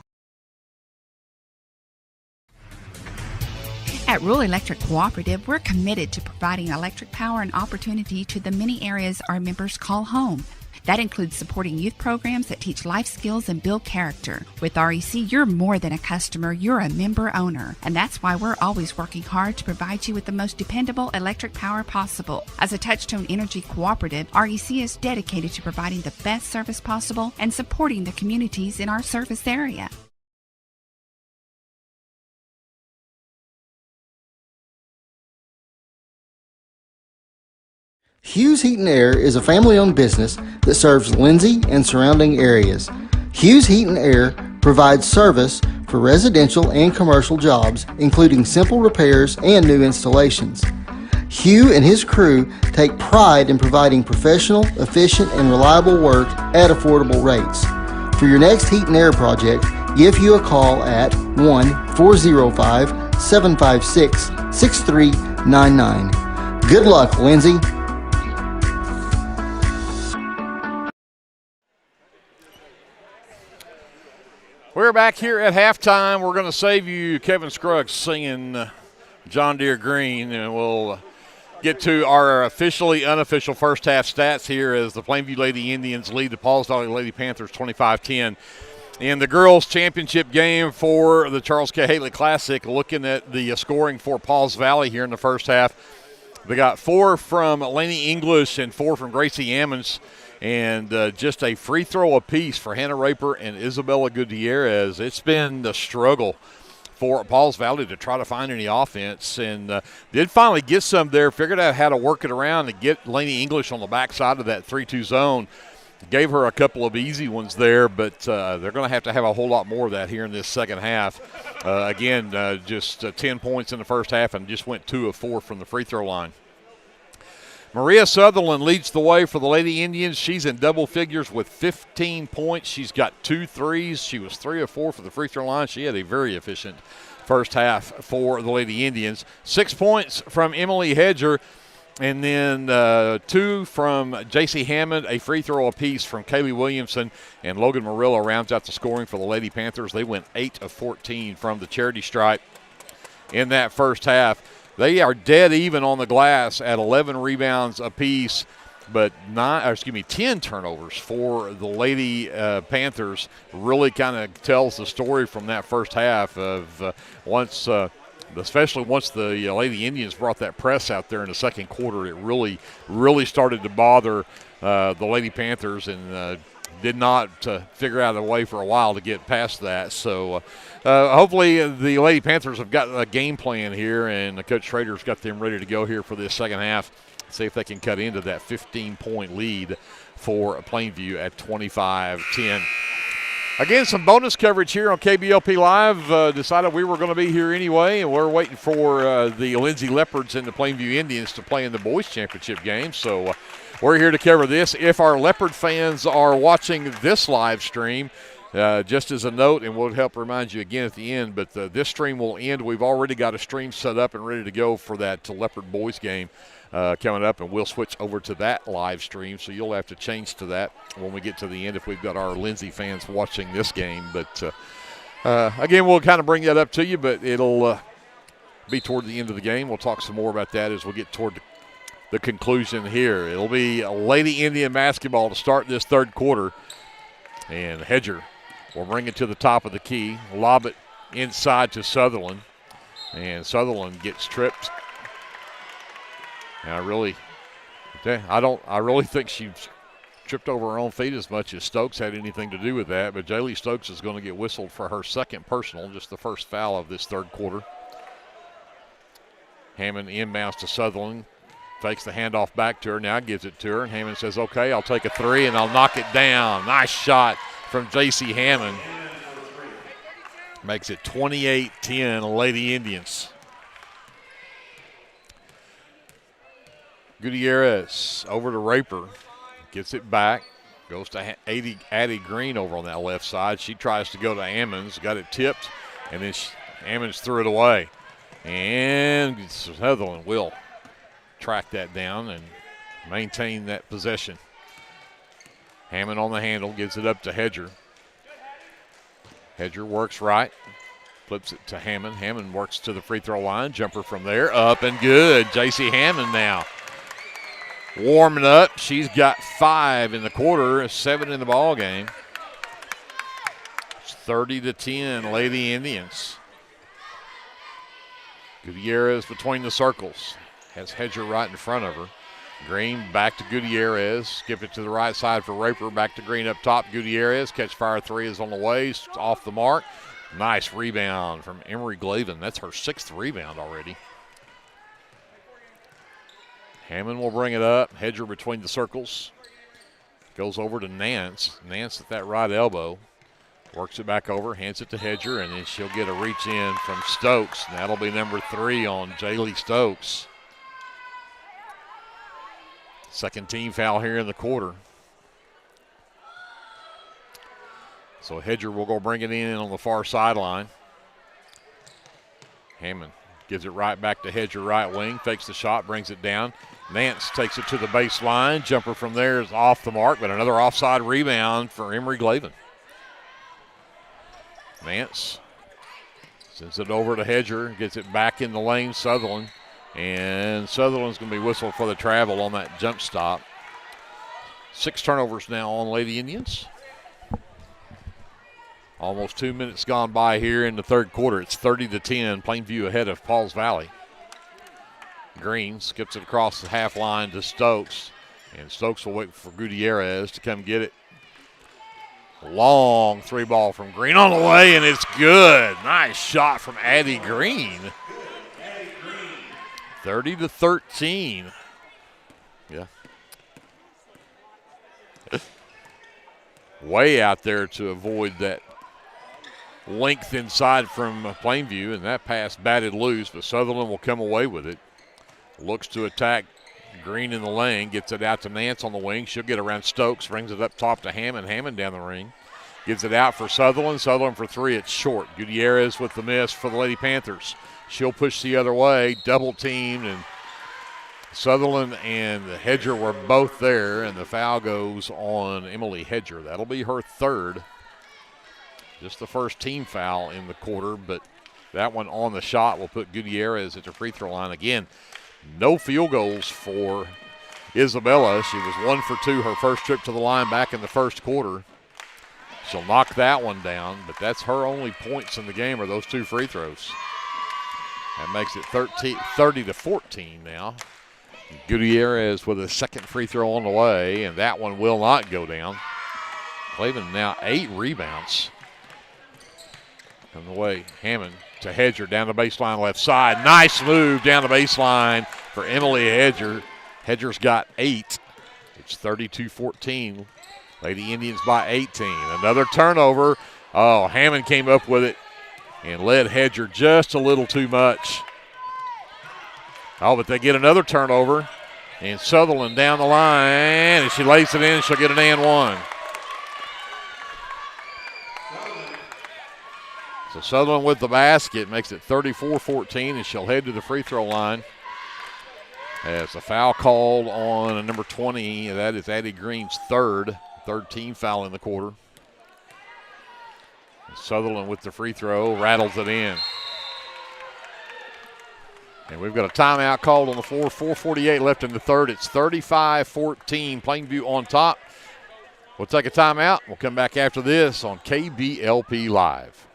[SPEAKER 14] At Rural Electric Cooperative, we're committed to providing electric power and opportunity to the many areas our members call home. That includes supporting youth programs that teach life skills and build character. With REC, you're more than a customer, you're a member owner. And that's why we're always working hard to provide you with the most dependable electric power possible. As a Touchstone Energy cooperative, REC is dedicated to providing the best service possible and supporting the communities in our service area.
[SPEAKER 2] Hughes Heat and Air is a family-owned business that serves Lindsay and surrounding areas. Hughes Heat and Air provides service for residential and commercial jobs, including simple repairs and new installations. Hugh and his crew take pride in providing professional, efficient, and reliable work at affordable rates. For your next heat and air project, give Hugh a call at 1-405-756-6399. Good luck, Lindsay.
[SPEAKER 7] We're back here at halftime. We're going to save you Kevin Scruggs singing John Deere Green, and we'll get to our officially unofficial first half stats here as the Plainview Lady Indians lead the Pauls Valley Lady Panthers 25-10. In the girls' championship game for the Charles K. Haley Classic, looking at the scoring for Pauls Valley here in the first half, they got 4 from Lainey English and 4 from Gracie Ammons. And just a free throw apiece for Hannah Raper and Isabella Gutierrez. It's been the struggle for Pauls Valley to try to find any offense, and did finally get some there, figured out how to work it around and get Lainey English on the backside of that 3-2 zone. Gave her a couple of easy ones there, but they're going to have a whole lot more of that here in this second half. Just 10 points in the first half and just went 2 of 4 from the free throw line. Maria Sutherland leads the way for the Lady Indians. She's in double figures with 15 points. She's got 2 threes. She was 3 of 4 for the free throw line. She had a very efficient first half for the Lady Indians. 6 points from Emily Hedger, and then 2 from J.C. Hammond, a free throw apiece from Kaylee Williamson, and Logan Murillo rounds out the scoring for the Lady Panthers. They went 8 of 14 from the charity stripe in that first half. They are dead even on the glass at 11 rebounds apiece, but 10 turnovers for the Lady Panthers. Really kind of tells the story from that first half of especially once the Lady Indians brought that press out there in the second quarter, it really, really started to bother the Lady Panthers, and did not figure out a way for a while to get past that. So hopefully the Lady Panthers have got a game plan here, and Coach Schrader's got them ready to go here for this second half. See if they can cut into that 15-point lead for Plainview at 25-10. Again, some bonus coverage here on KBLP Live. Decided we were going to be here anyway, and we're waiting for the Lindsay Leopards and the Plainview Indians to play in the boys' championship game. So we're here to cover this. If our Leopard fans are watching this live stream, just as a note, and we'll help remind you again at the end, but this stream will end. We've already got a stream set up and ready to go for that Leopard boys game coming up, and we'll switch over to that live stream, so you'll have to change to that when we get to the end if we've got our Lindsay fans watching this game. But again, we'll kind of bring that up to you, but it'll be toward the end of the game. We'll talk some more about that as we get toward the conclusion here. It'll be Lady Indian basketball to start this third quarter, and Hedger will bring it to the top of the key, lob it inside to Sutherland, and Sutherland gets tripped. And I really think she tripped over her own feet as much as Stokes had anything to do with that. But Jaylee Stokes is going to get whistled for her second personal, just the first foul of this third quarter. Hammond inbounds to Sutherland, takes the handoff back to her, now gives it to her, and Hammond says, okay, I'll take a three and I'll knock it down. Nice shot from J.C. Hammond. Makes it 28-10 Lady Indians. Gutierrez over to Raper, gets it back, goes to Addie Green over on that left side. She tries to go to Ammons, got it tipped, and then Ammons threw it away. And Sutherland will track that down and maintain that possession. Hammond on the handle, gives it up to Hedger. Hedger works right, flips it to Hammond. Hammond works to the free throw line, jumper from there, up and good. J.C. Hammond now warming up. She's got 5 in the quarter, 7 in the ball game. It's 30-10 Lady Indians. Gutierrez between the circles. Has Hedger right in front of her. Green back to Gutierrez. Skip it to the right side for Raper. Back to Green up top. Gutierrez. Catch fire three is on the way. Off the mark. Nice rebound from Emery Glavin. That's her 6th rebound already. Hammond will bring it up. Hedger between the circles. Goes over to Nance. Nance at that right elbow. Works it back over. Hands it to Hedger. And then she'll get a reach in from Stokes. And that'll be number 3 on Jaylee Stokes. Second team foul here in the quarter. So Hedger will go bring it in on the far sideline. Hammond gives it right back to Hedger, right wing. Fakes the shot, brings it down. Nance takes it to the baseline. Jumper from there is off the mark, but another offside rebound for Emery Glavin. Nance sends it over to Hedger, gets it back in the lane, Sutherland. And Sutherland's going to be whistled for the travel on that jump stop. 6 turnovers now on Lady Indians. Almost 2 minutes gone by here in the third quarter. It's 30-10, Plainview ahead of Pauls Valley. Green skips it across the half line to Stokes. And Stokes will wait for Gutierrez to come get it. Long 3-ball from Green on the way, and it's good. Nice shot from Addie Green. 30-13. Yeah. Way out there to avoid that length inside from Plainview, and that pass batted loose, but Sutherland will come away with it. Looks to attack Green in the lane, gets it out to Nance on the wing. She'll get around Stokes, brings it up top to Hammond. Hammond down the ring. Gives it out for Sutherland. Sutherland for 3, it's short. Gutierrez with the miss for the Lady Panthers. She'll push the other way, double teamed, and Sutherland and Hedger were both there, and the foul goes on Emily Hedger. That'll be her 3rd. Just the first team foul in the quarter, but that one on the shot will put Gutierrez at the free throw line again. No field goals for Isabella. She was 1 for 2 her first trip to the line back in the first quarter. She'll knock that one down, but that's her only points in the game are those 2 free throws. That makes it 30-14 now. Gutierrez with a second free throw on the way, and that one will not go down. Clavin now 8 rebounds. On the way, Hammond to Hedger down the baseline left side. Nice move down the baseline for Emily Hedger. Hedger's got 8. It's 32-14. Lady Indians by 18. Another turnover. Oh, Hammond came up with it and led Hedger just a little too much. Oh, but they get another turnover. And Sutherland down the line, and she lays it in. She'll get an and one. So Sutherland with the basket makes it 34-14, and she'll head to the free throw line. As a foul called on number 20, that is Addie Green's third team foul in the quarter. And Sutherland with the free throw, rattles it in. And we've got a timeout called on the floor. 4:48 left in the third. It's 35-14. Plainview on top. We'll take a timeout. We'll come back after this on KBLP Live.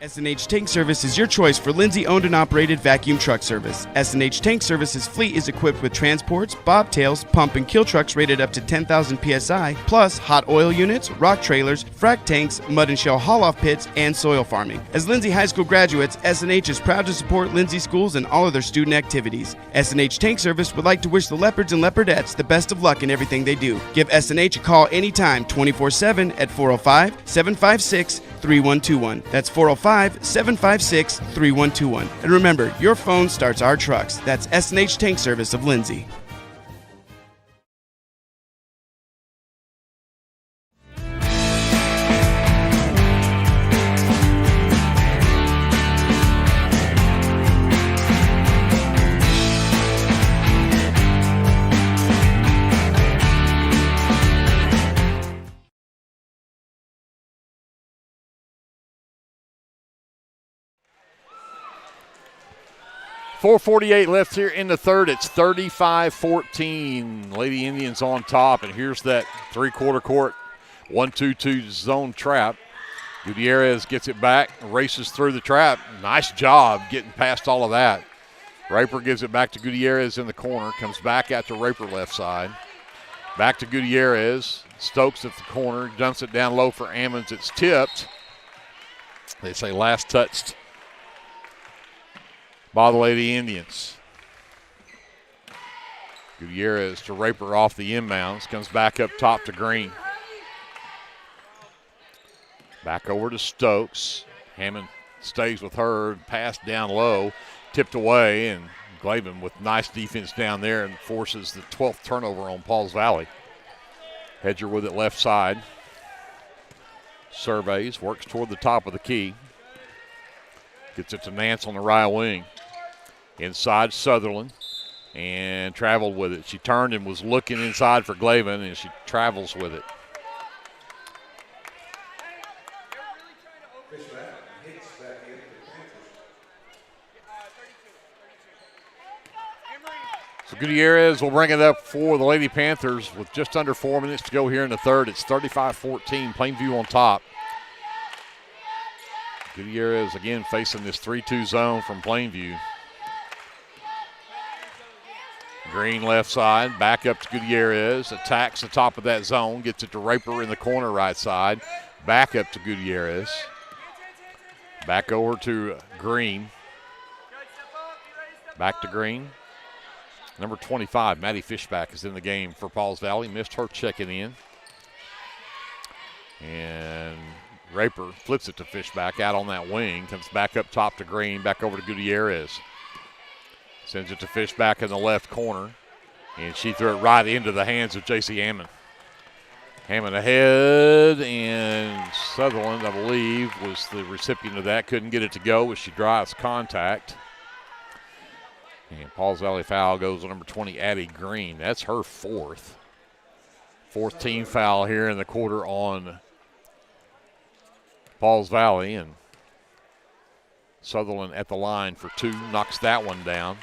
[SPEAKER 15] S&H Tank Service is your choice for Lindsay-owned and operated vacuum truck service. S&H Tank Service's fleet is equipped with transports, bobtails, pump and kill trucks rated up to 10,000 PSI, plus hot oil units, rock trailers, frac tanks, mud and shell haul-off pits, and soil farming. As Lindsay High School graduates, S&H is proud to support Lindsay schools and all of their student activities. S&H Tank Service would like to wish the Leopards and Leopardettes the best of luck in everything they do. Give S&H a call anytime, 24/7 at 405-756-3121. That's 405-756-3121. And remember, your phone starts our trucks. That's S&H Tank Service of Lindsay.
[SPEAKER 7] .448 left here in the third. It's 35-14. Lady Indians on top, and here's that three-quarter court 1-2-2 zone trap. Gutierrez gets it back, races through the trap. Nice job getting past all of that. Raper gives it back to Gutierrez in the corner, comes back out to Raper left side. Back to Gutierrez. Stokes at the corner, dumps it down low for Ammons. It's tipped. They say last touched by the Lady Indians. Gutierrez to Raper off the inbounds. Comes back up top to Green. Back over to Stokes. Hammond stays with her. Pass down low. Tipped away. And Glavin with nice defense down there and forces the 12th turnover on Pauls Valley. Hedger with it left side. Surveys. Works toward the top of the key. Gets it to Nance on the right wing. Inside Sutherland, and traveled with it. She turned and was looking inside for Glavin, and she travels with it. So Gutierrez will bring it up for the Lady Panthers with just under 4 minutes to go here in the third. It's 35-14, Plainview on top. Gutierrez again facing this 3-2 zone from Plainview. Green left side, back up to Gutierrez, attacks the top of that zone, gets it to Raper in the corner right side, back up to Gutierrez. Back over to Green. Back to Green. Number 25, Maddie Fishback, is in the game for Pauls Valley. Missed her checking in. And Raper flips it to Fishback out on that wing. Comes back up top to Green, back over to Gutierrez. Sends it to Fishback in the left corner. And she threw it right into the hands of J.C. Hammond. Hammond ahead, and Sutherland, I believe, was the recipient of that. Couldn't get it to go as she drives contact. And Pauls Valley foul goes to number 20, Addie Green. That's her fourth. Fourth team foul here in the quarter on Pauls Valley. And Sutherland at the line for two, knocks that one down.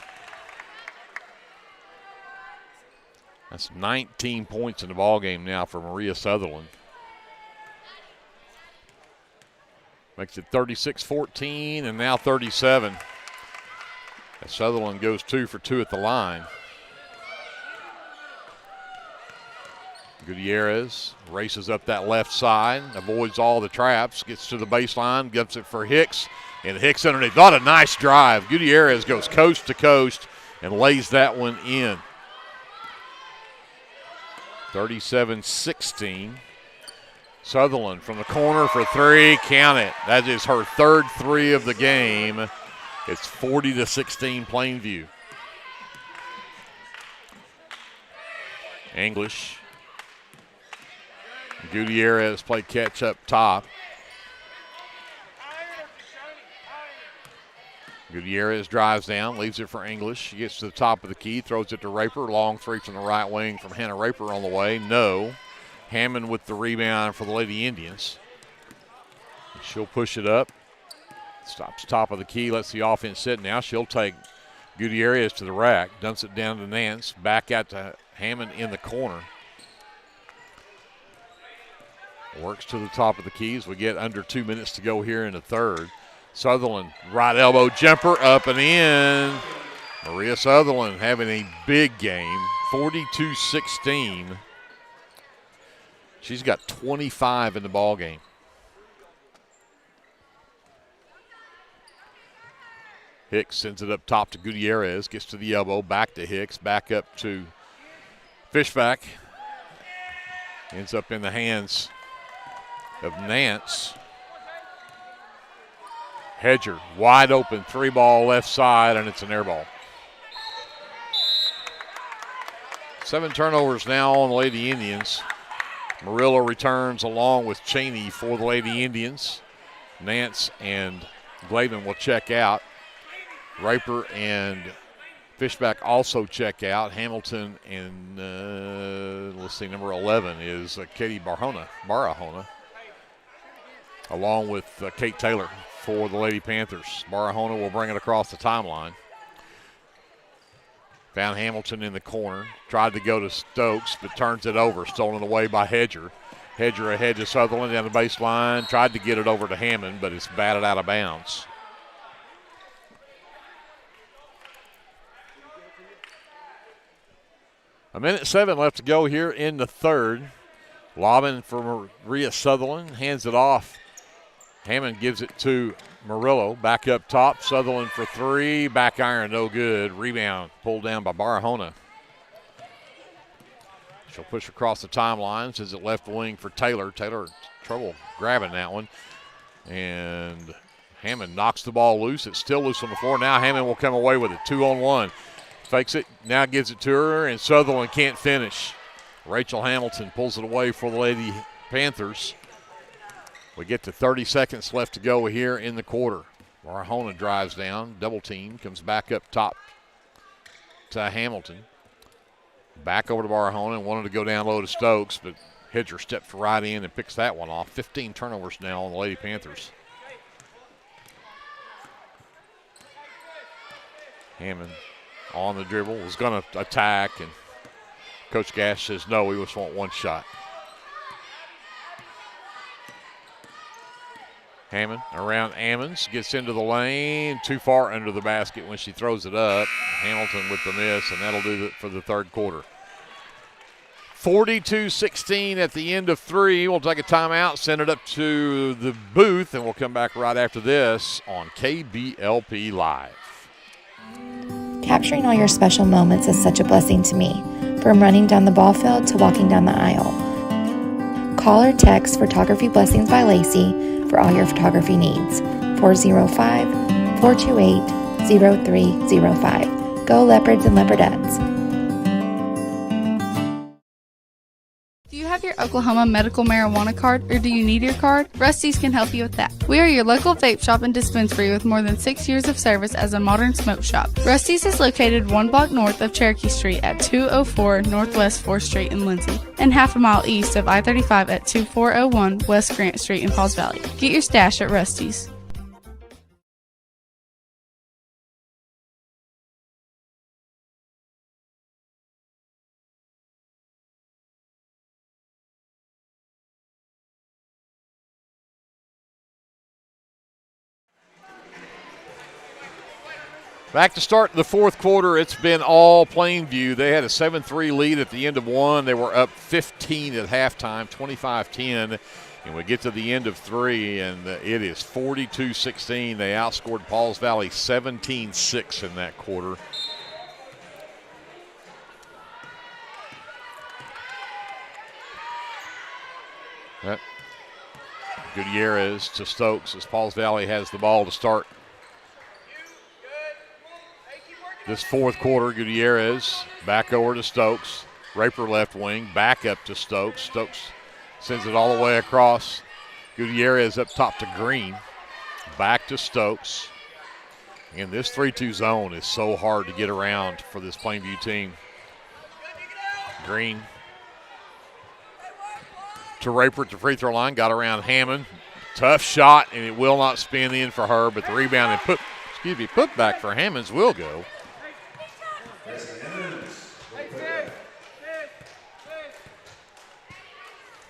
[SPEAKER 7] That's 19 points in the ballgame now for Maria Sutherland. Makes it 36-14 and now 37. As Sutherland goes 2 for 2 at the line. Gutierrez races up that left side, avoids all the traps, gets to the baseline, gives it for Hicks, and Hicks underneath. What a nice drive. Gutierrez goes coast to coast and lays that one in. 37-16. Sutherland from the corner for three. Count it. That is her third three of the game. It's 40-16 Plainview. English. Gutierrez play catch up top. Gutierrez drives down, leaves it for English. She gets to the top of the key, throws it to Raper. Long three from the right wing from Hannah Raper on the way. No. Hammond with the rebound for the Lady Indians. She'll push it up. Stops top of the key, lets the offense sit. Now she'll take Gutierrez to the rack, dumps it down to Nance, back out to Hammond in the corner. Works to the top of the keys. We get under 2 minutes to go here in the third. Sutherland, right elbow jumper, up and in. Maria Sutherland having a big game, 42-16. She's got 25 in the ball game. Hicks sends it up top to Gutierrez, gets to the elbow, back to Hicks, back up to Fishback. Ends up in the hands of Nance. Hedger, wide open, three ball left side, and it's an air ball. 7 turnovers now on the Lady Indians. Murillo returns along with Cheney for the Lady Indians. Nance and Glavin will check out. Raper and Fishback also check out. Hamilton and, let's see, number 11 is Katie Barahona, along with Kate Taylor for the Lady Panthers. Barahona will bring it across the timeline. Found Hamilton in the corner. Tried to go to Stokes, but turns it over. Stolen away by Hedger. Hedger ahead to Sutherland down the baseline. Tried to get it over to Hammond, but it's batted out of bounds. A minute 7 left to go here in the third. Lobbing for Maria Sutherland. Hands it off. Hammond gives it to Murillo. Back up top. Sutherland for three. Back iron, no good. Rebound pulled down by Barahona. She'll push across the timeline. Sends it left wing for Taylor. Taylor trouble grabbing that one. And Hammond knocks the ball loose. It's still loose on the floor. Now Hammond will come away with it. 2-on-1. Fakes it. Now gives it to her. And Sutherland can't finish. Rachel Hamilton pulls it away for the Lady Panthers. We get to 30 seconds left to go here in the quarter. Barahona drives down, double team, comes back up top to Hamilton. Back over to Barahona and wanted to go down low to Stokes, but Hedger steps right in and picks that one off. 15 turnovers now on the Lady Panthers. Hammond on the dribble, was going to attack, and Coach Gash says no, we just want one shot. Hammond around Ammons, gets into the lane, too far under the basket when she throws it up. Hamilton with the miss, and that'll do it for the third quarter. 42-16 at the end of three. We'll take a timeout, send it up to the booth, and we'll come back right after this on KBLP Live.
[SPEAKER 16] Capturing all your special moments is such a blessing to me, from running down the ball field to walking down the aisle. Call or text Photography Blessings by Lacey for all your photography needs. 405-428-0305. Go Leopards and Leopardettes.
[SPEAKER 17] Do you have your Oklahoma medical marijuana card, or do you need your card? Rusty's can help you with that. We are your local vape shop and dispensary with more than 6 years of service as a modern smoke shop. Rusty's is located 1 block north of Cherokee Street at 204 Northwest 4th Street in Lindsay, and half a mile east of I-35 at 2401 West Grant Street in Pauls Valley. Get your stash at Rusty's.
[SPEAKER 7] Back to start the fourth quarter, it's been all Plainview. They had a 7-3 lead at the end of one. They were up 15 at halftime, 25-10. And we get to the end of three, and it is 42-16. They outscored Pauls Valley 17-6 in that quarter. Gutierrez to Stokes as Pauls Valley has the ball to start this fourth quarter. Gutierrez back over to Stokes. Raper left wing, back up to Stokes. Stokes sends it all the way across. Gutierrez up top to Green. Back to Stokes. And this 3-2 zone is so hard to get around for this Plainview team. Green to Raper at the free throw line. Got around Hammond. Tough shot, and it will not spin in for her, but the rebound and put back for Hammonds will go.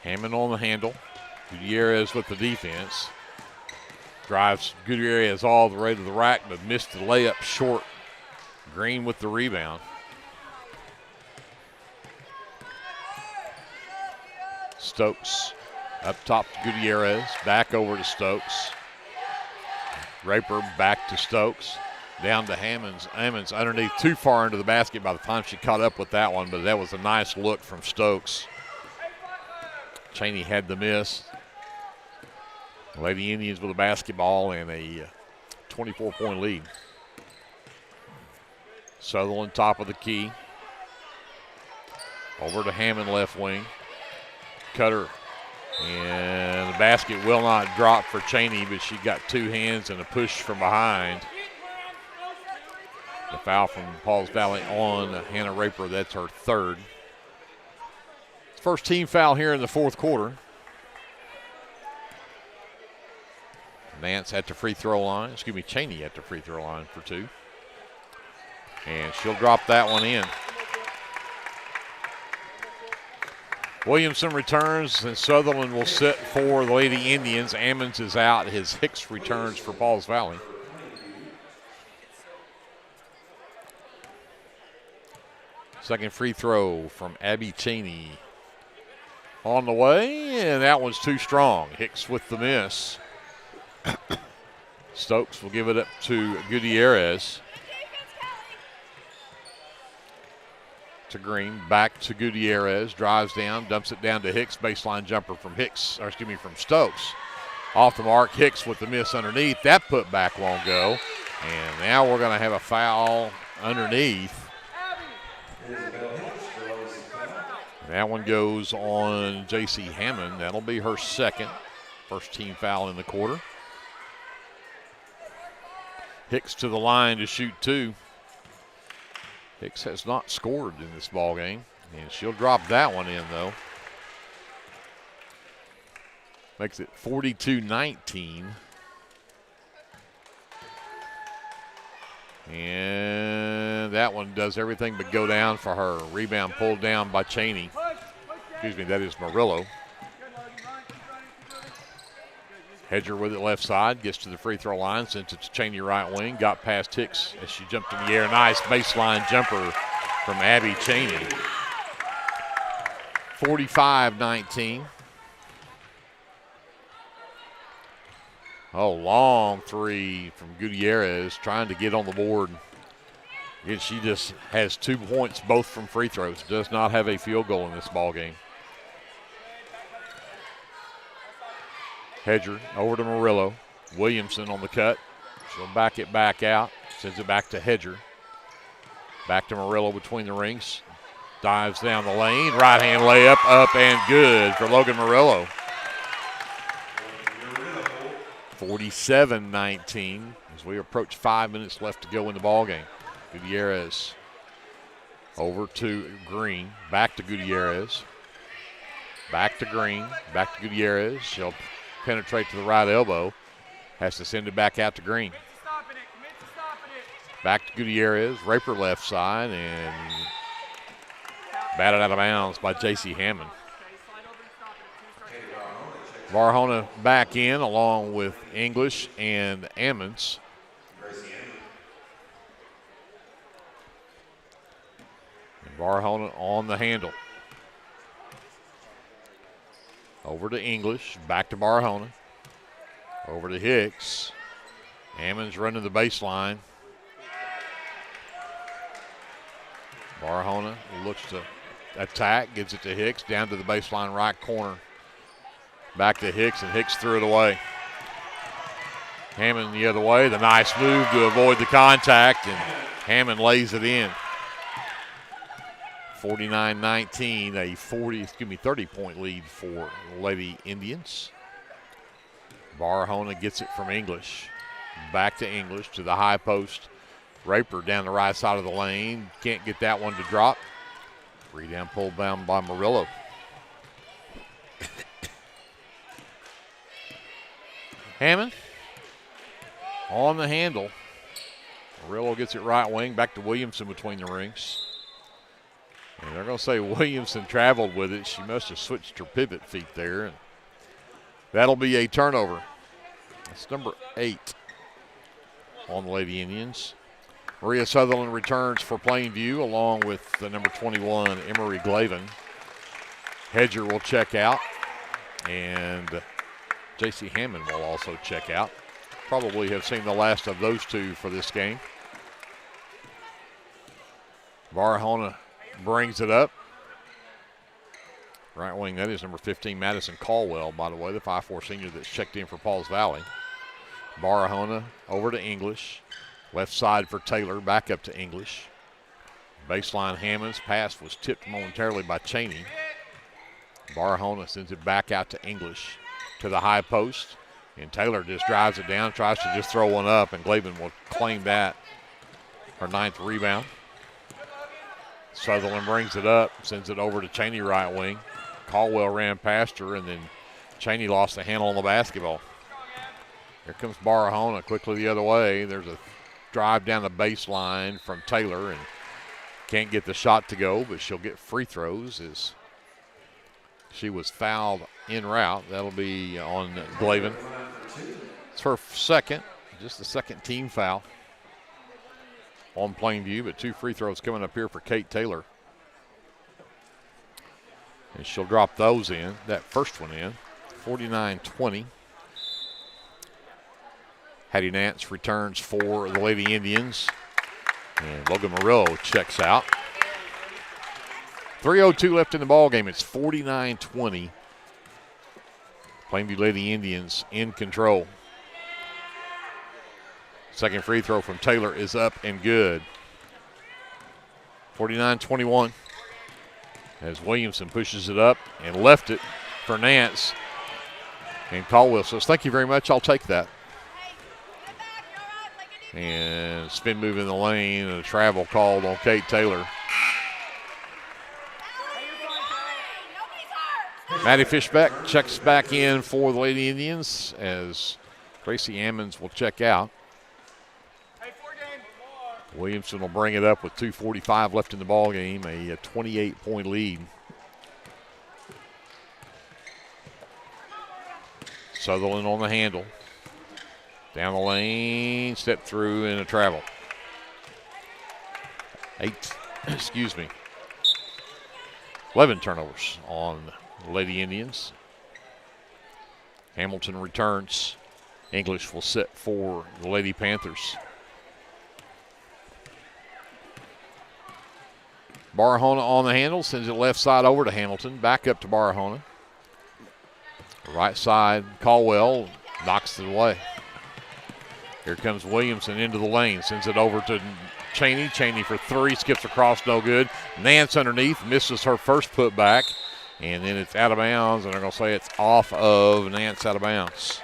[SPEAKER 7] Hammond on the handle. Gutierrez with the defense. Drives Gutierrez all the way to the rack, but missed the layup short. Green with the rebound. Stokes up top to Gutierrez. Back over to Stokes. Raper back to Stokes. Down to Hammonds. Hammonds underneath, too far into the basket by the time she caught up with that one, but that was a nice look from Stokes. Cheney had the miss. Lady Indians with a basketball and a 24-point lead. Sutherland top of the key. Over to Hammond left wing. Cutter. And the basket will not drop for Cheney, but she got two hands and a push from behind. The foul from Pauls Valley on Hannah Raper. That's her third. First team foul here in the fourth quarter. Nance at the free throw line. Cheney at the free throw line for two. And she'll drop that one in. Williamson returns, and Sutherland will sit for the Lady Indians. Ammons is out. His Hicks returns for Pauls Valley. Second free throw from Abby Cheney. On the way, and that one's too strong. Hicks with the miss. Stokes will give it up to Gutierrez. To Green, back to Gutierrez, drives down, dumps it down to Hicks. Baseline jumper from from Stokes. Off the mark, Hicks with the miss underneath. That put back won't go. And now we're going to have a foul underneath. That one goes on J.C. Hammond. That'll be her second. First team foul in the quarter. Hicks to the line to shoot two. Hicks has not scored in this ball game, and she'll drop that one in, though. Makes it 42-19. And that one does everything but go down for her. Rebound pulled down by Cheney. That is Murillo. Hedger with it left side, gets to the free throw line, sends it to Cheney right wing, got past Hicks as she jumped in the air. Nice baseline jumper from Abby Cheney. 45-19. Oh, long three from Gutierrez, trying to get on the board. And she just has 2 points, both from free throws. Does not have a field goal in this ball game. Hedger over to Murillo. Williamson on the cut. She'll back it back out. Sends it back to Hedger. Back to Murillo between the rings. Dives down the lane. Right hand layup up and good for Logan Murillo. 47-19 as we approach 5 minutes left to go in the ball game. Gutierrez over to Green. Back to Gutierrez. Back to Green. Back to Gutierrez. She'll penetrate to the right elbow. Has to send it back out to Green. Back to Gutierrez. Raper left side and batted out of bounds by J.C. Hammond. Varhona back in along with English and Ammons. And Varhona on the handle. Over to English, back to Barahona. Over to Hicks. Ammons running the baseline. Barahona looks to attack, gives it to Hicks, down to the baseline right corner. Back to Hicks, and Hicks threw it away. Hammond the other way. The nice move to avoid the contact, and Hammond lays it in. 49-19, a 30-point lead for Lady Indians. Barahona gets it from English. Back to English to the high post. Raper down the right side of the lane. Can't get that one to drop. Three down, pulled down by Murillo. Hammond on the handle. Murillo gets it right wing. Back to Williamson between the rings. And they're going to say Williamson traveled with it. She must have switched her pivot feet there. And that'll be a turnover. That's number 8 on the Lady Indians. Maria Sutherland returns for Plainview along with the number 21, Emery Glavin. Hedger will check out. And J.C. Hammond will also check out. Probably have seen the last of those two for this game. Barahona brings it up. Right wing, that is number 15, Madison Caldwell, by the way, the 5'4 senior that's checked in for Pauls Valley. Barahona over to English. Left side for Taylor, back up to English. Baseline Hammond's pass was tipped momentarily by Cheney. Barahona sends it back out to English to the high post. And Taylor just drives it down, tries to just throw one up, and Glavin will claim that, her 9th rebound. Sutherland brings it up, sends it over to Cheney right wing. Caldwell ran past her, and then Cheney lost the handle on the basketball. Here comes Barahona quickly the other way. There's a drive down the baseline from Taylor, and can't get the shot to go, but she'll get free throws as she was fouled en route. That'll be on Glavin. It's her second, just the second team foul on Plainview, but 2 free throws coming up here for Kate Taylor. And she'll drop those in, that first one in, 49-20. Hattie Nance returns for the Lady Indians. And Logan Murillo checks out. 3:02 left in the ball game. It's 49-20. Plainview Lady Indians in control. Second free throw from Taylor is up and good. 49-21. As Williamson pushes it up and left it for Nance. And Caldwell says, thank you very much, I'll take that. And spin move in the lane and a travel called on Kate Taylor. Maddie Fishbeck checks back in for the Lady Indians as Tracy Ammons will check out. Williamson will bring it up with 2:45 left in the ball game, a 28-point lead. Sutherland on the handle. Down the lane, step through, and a travel. 11 turnovers on the Lady Indians. Hamilton returns. English will sit for the Lady Panthers. Barahona on the handle, sends it left side over to Hamilton. Back up to Barahona. Right side, Caldwell knocks it away. Here comes Williamson into the lane, sends it over to Cheney. Cheney for 3, skips across, no good. Nance underneath, misses her first putback, and then it's out of bounds, and they're going to say it's off of Nance, out of bounds.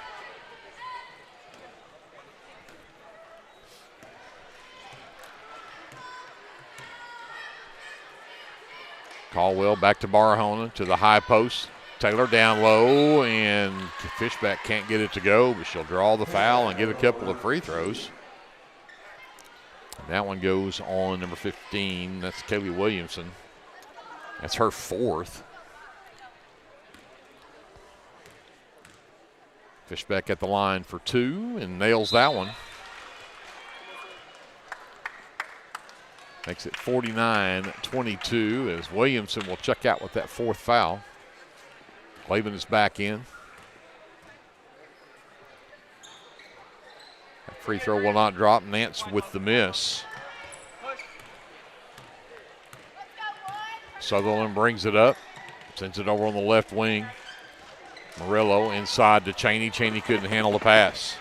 [SPEAKER 7] Caldwell back to Barahona to the high post. Taylor down low, and Fishback can't get it to go, but she'll draw the foul and get a couple of free throws. And that one goes on number 15. That's Kaylee Williamson. That's her 4th. Fishback at the line for 2 and nails that one. Makes it 49-22 as Williamson will check out with that 4th foul. Clavin is back in. That free throw will not drop. Nance with the miss. Sutherland brings it up. Sends it over on the left wing. Murillo inside to Cheney. Cheney couldn't handle the pass.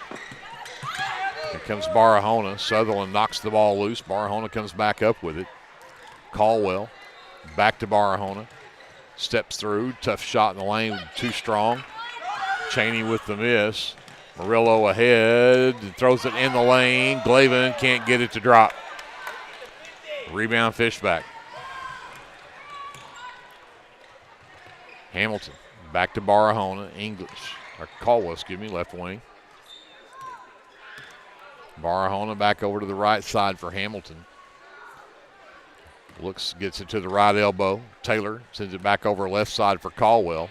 [SPEAKER 7] Here comes Barahona. Sutherland knocks the ball loose. Barahona comes back up with it. Caldwell back to Barahona. Steps through. Tough shot in the lane. Too strong. Cheney with the miss. Murillo ahead. Throws it in the lane. Glavin can't get it to drop. Rebound Fishback. Hamilton back to Barahona. Caldwell, left wing. Barahona back over to the right side for Hamilton. Gets it to the right elbow. Taylor sends it back over left side for Caldwell.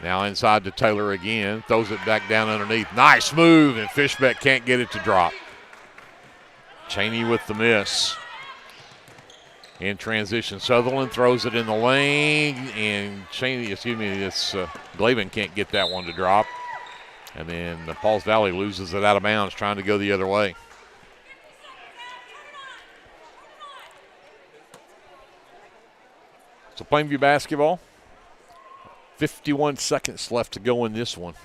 [SPEAKER 7] Now inside to Taylor again. Throws it back down underneath. Nice move, and Fishbeck can't get it to drop. Cheney with the miss. In transition, Sutherland throws it in the lane, and Glavin can't get that one to drop. And then Pauls Valley loses it out of bounds, trying to go the other way. So Plainview basketball, 51 seconds left to go in this one.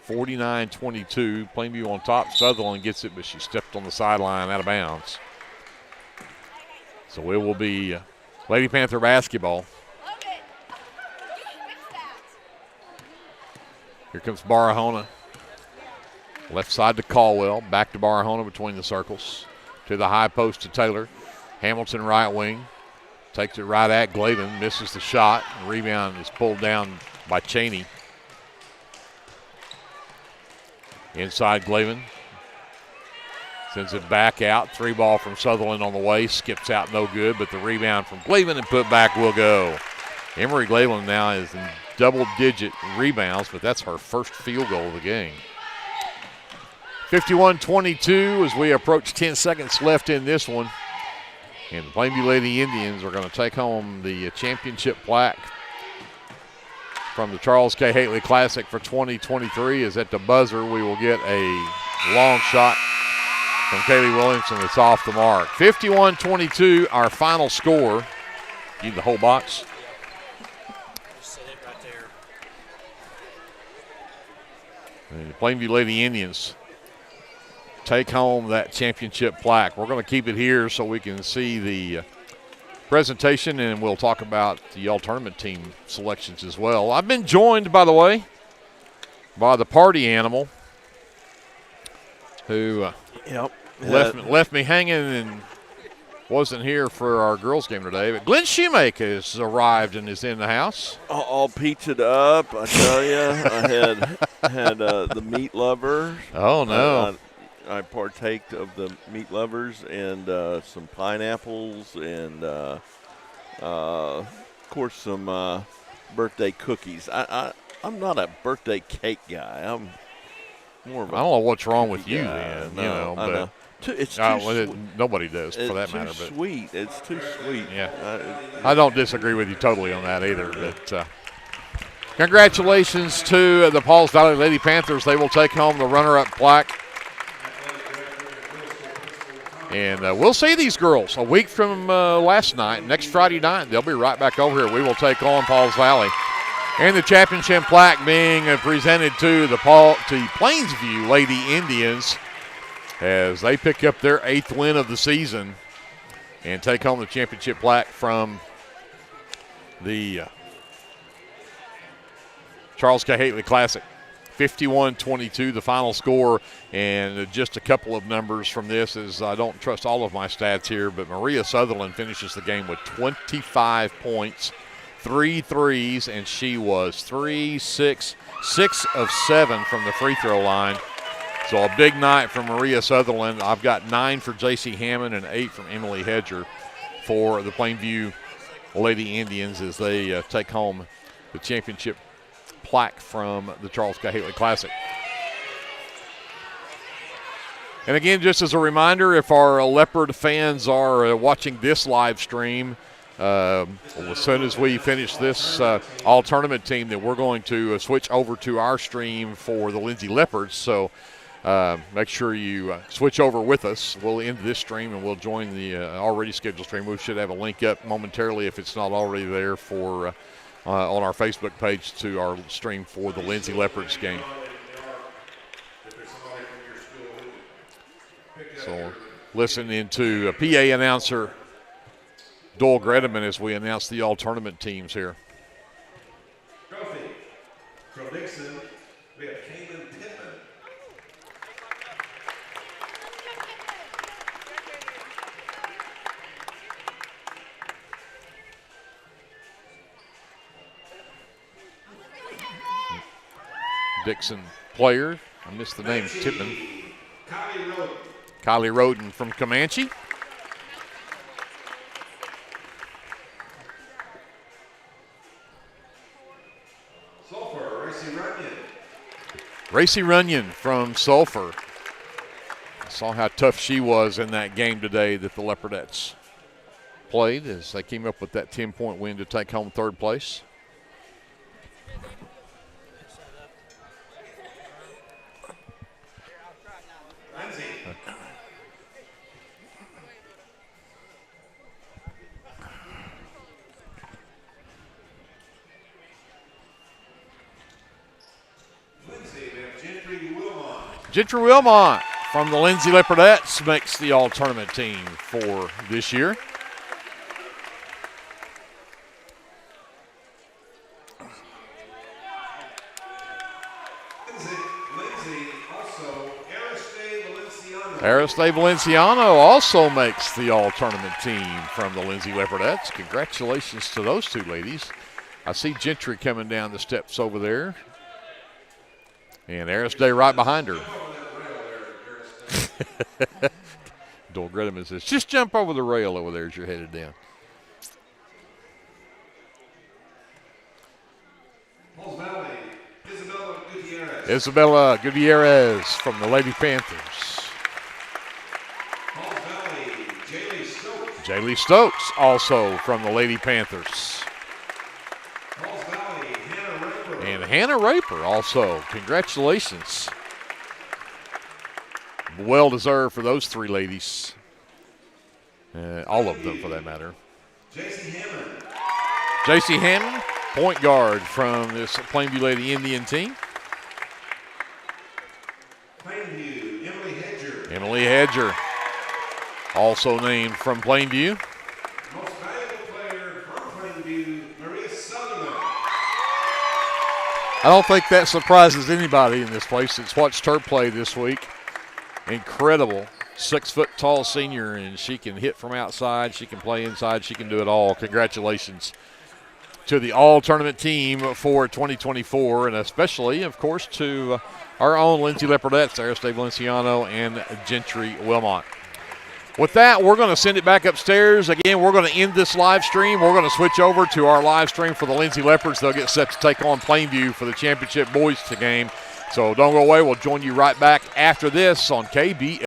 [SPEAKER 7] 49-22, Plainview on top. Sutherland gets it, but she stepped on the sideline out of bounds. So it will be Lady Panther basketball. Here comes Barahona. Left side to Caldwell. Back to Barahona between the circles. To the high post to Taylor. Hamilton right wing. Takes it right at Glavin. Misses the shot. Rebound is pulled down by Cheney. Inside Glavin. Sends it back out. 3-ball from Sutherland on the way. Skips out, no good, but the rebound from Glavin and put back will go. Emery Glavin now is in double-digit rebounds, but that's her first field goal of the game. 51-22 as we approach 10 seconds left in this one. And the Plainview Lady Indians are going to take home the championship plaque from the Charles K. Haley Classic for 2023. As at the buzzer, we will get a long shot from Kaylee Williamson. It's off the mark. 51-22, our final score. Need the whole box.
[SPEAKER 18] Set it right there.
[SPEAKER 7] The Plainview Lady Indians take home that championship plaque. We're going to keep it here so we can see the presentation, and we'll talk about the all-tournament team selections as well. I've been joined, by the way, by the party animal who left me hanging and wasn't here for our girls' game today. But Glenn Shoemaker has arrived and is in the house.
[SPEAKER 19] All pizzaed up, I tell you. I had the meat lovers.
[SPEAKER 7] Oh, no.
[SPEAKER 19] I partaked of the meat lovers and some pineapples and, of course, some birthday cookies. I'm not a birthday cake guy. I'm more of a
[SPEAKER 7] I don't know what's wrong with you,
[SPEAKER 19] guy.
[SPEAKER 7] man.
[SPEAKER 19] No, I know. It's too
[SPEAKER 7] nobody does, for that matter.
[SPEAKER 19] But sweet. It's too sweet.
[SPEAKER 7] Yeah. I don't disagree with you totally on that either. But congratulations to the Pauls Valley Lady Panthers. They will take home the runner-up plaque. And we'll see these girls a week from last night. Next Friday night, they'll be right back over here. We will take on Pauls Valley. And the championship plaque being presented to the Plainview Lady Indians as they pick up their 8th win of the season and take home the championship plaque from the Charles K. Haley Classic. 51-22, the final score, and just a couple of numbers from this is I don't trust all of my stats here, but Maria Sutherland finishes the game with 25 points, 3 threes, and she was 6 of 7 from the free throw line. So a big night for Maria Sutherland. I've got 9 for J.C. Hammond and 8 from Emily Hedger for the Plainview Lady Indians as they take home the championship plaque from the Charles K. Haley Classic. And again, just as a reminder, if our Leopard fans are watching this live stream, as soon as we finish this all-tournament team, that we're going to switch over to our stream for the Lindsay Leopards. So make sure you switch over with us. We'll end this stream and we'll join the already scheduled stream. We should have a link up momentarily if it's not already there for on our Facebook page to our stream for the Lindsay Leopards game. So listen into PA announcer Doyle Gredeman as we announce the all-tournament teams here.
[SPEAKER 20] Trophy from Dixon, we have Cayman Pittman.
[SPEAKER 7] Dixon player, I missed the name, Tippman. Kylie Roden from Comanche.
[SPEAKER 20] Sulphur, Racy Runyon.
[SPEAKER 7] Racy Runyon from Sulphur. I saw how tough she was in that game today that the Leopardettes played as they came up with that 10-point win to take home third place. Gentry Wilmot from the Lindsay Leopardettes makes the all-tournament team for this year. Aristide Valenciano also makes the all-tournament team from the Lindsay Leopardettes. Congratulations to those two ladies. I see Gentry coming down the steps over there. And Aristide right behind her. Doyle Gredeman says, just jump over the rail over there as you're headed down. Isabella Gutierrez from the Lady Panthers. Jaylee Stokes also from the Lady Panthers. And Hannah Raper also. Congratulations. Well deserved for those three ladies. All of them for that matter. JC Hammond, point guard from this Plainview Lady Indian team.
[SPEAKER 20] Plainview, Emily Hedger.
[SPEAKER 7] Emily Hedger, also named from Plainview.
[SPEAKER 20] Most valuable player from Plainview, Maria Sutherland.
[SPEAKER 7] I don't think that surprises anybody in this place that's watched her play this week. Incredible 6-foot-tall senior, and she can hit from outside, she can play inside, she can do it all. Congratulations to the all-tournament team for 2024, and especially, of course, to our own Lindsay Leopardettes, Aristide Valenciano and Gentry Wilmot. With that, we're going to send it back upstairs. Again, we're going to end this live stream. We're going to switch over to our live stream for the Lindsay Leopards. They'll get set to take on Plainview for the championship boys game. So don't go away. We'll join you right back after this on KB.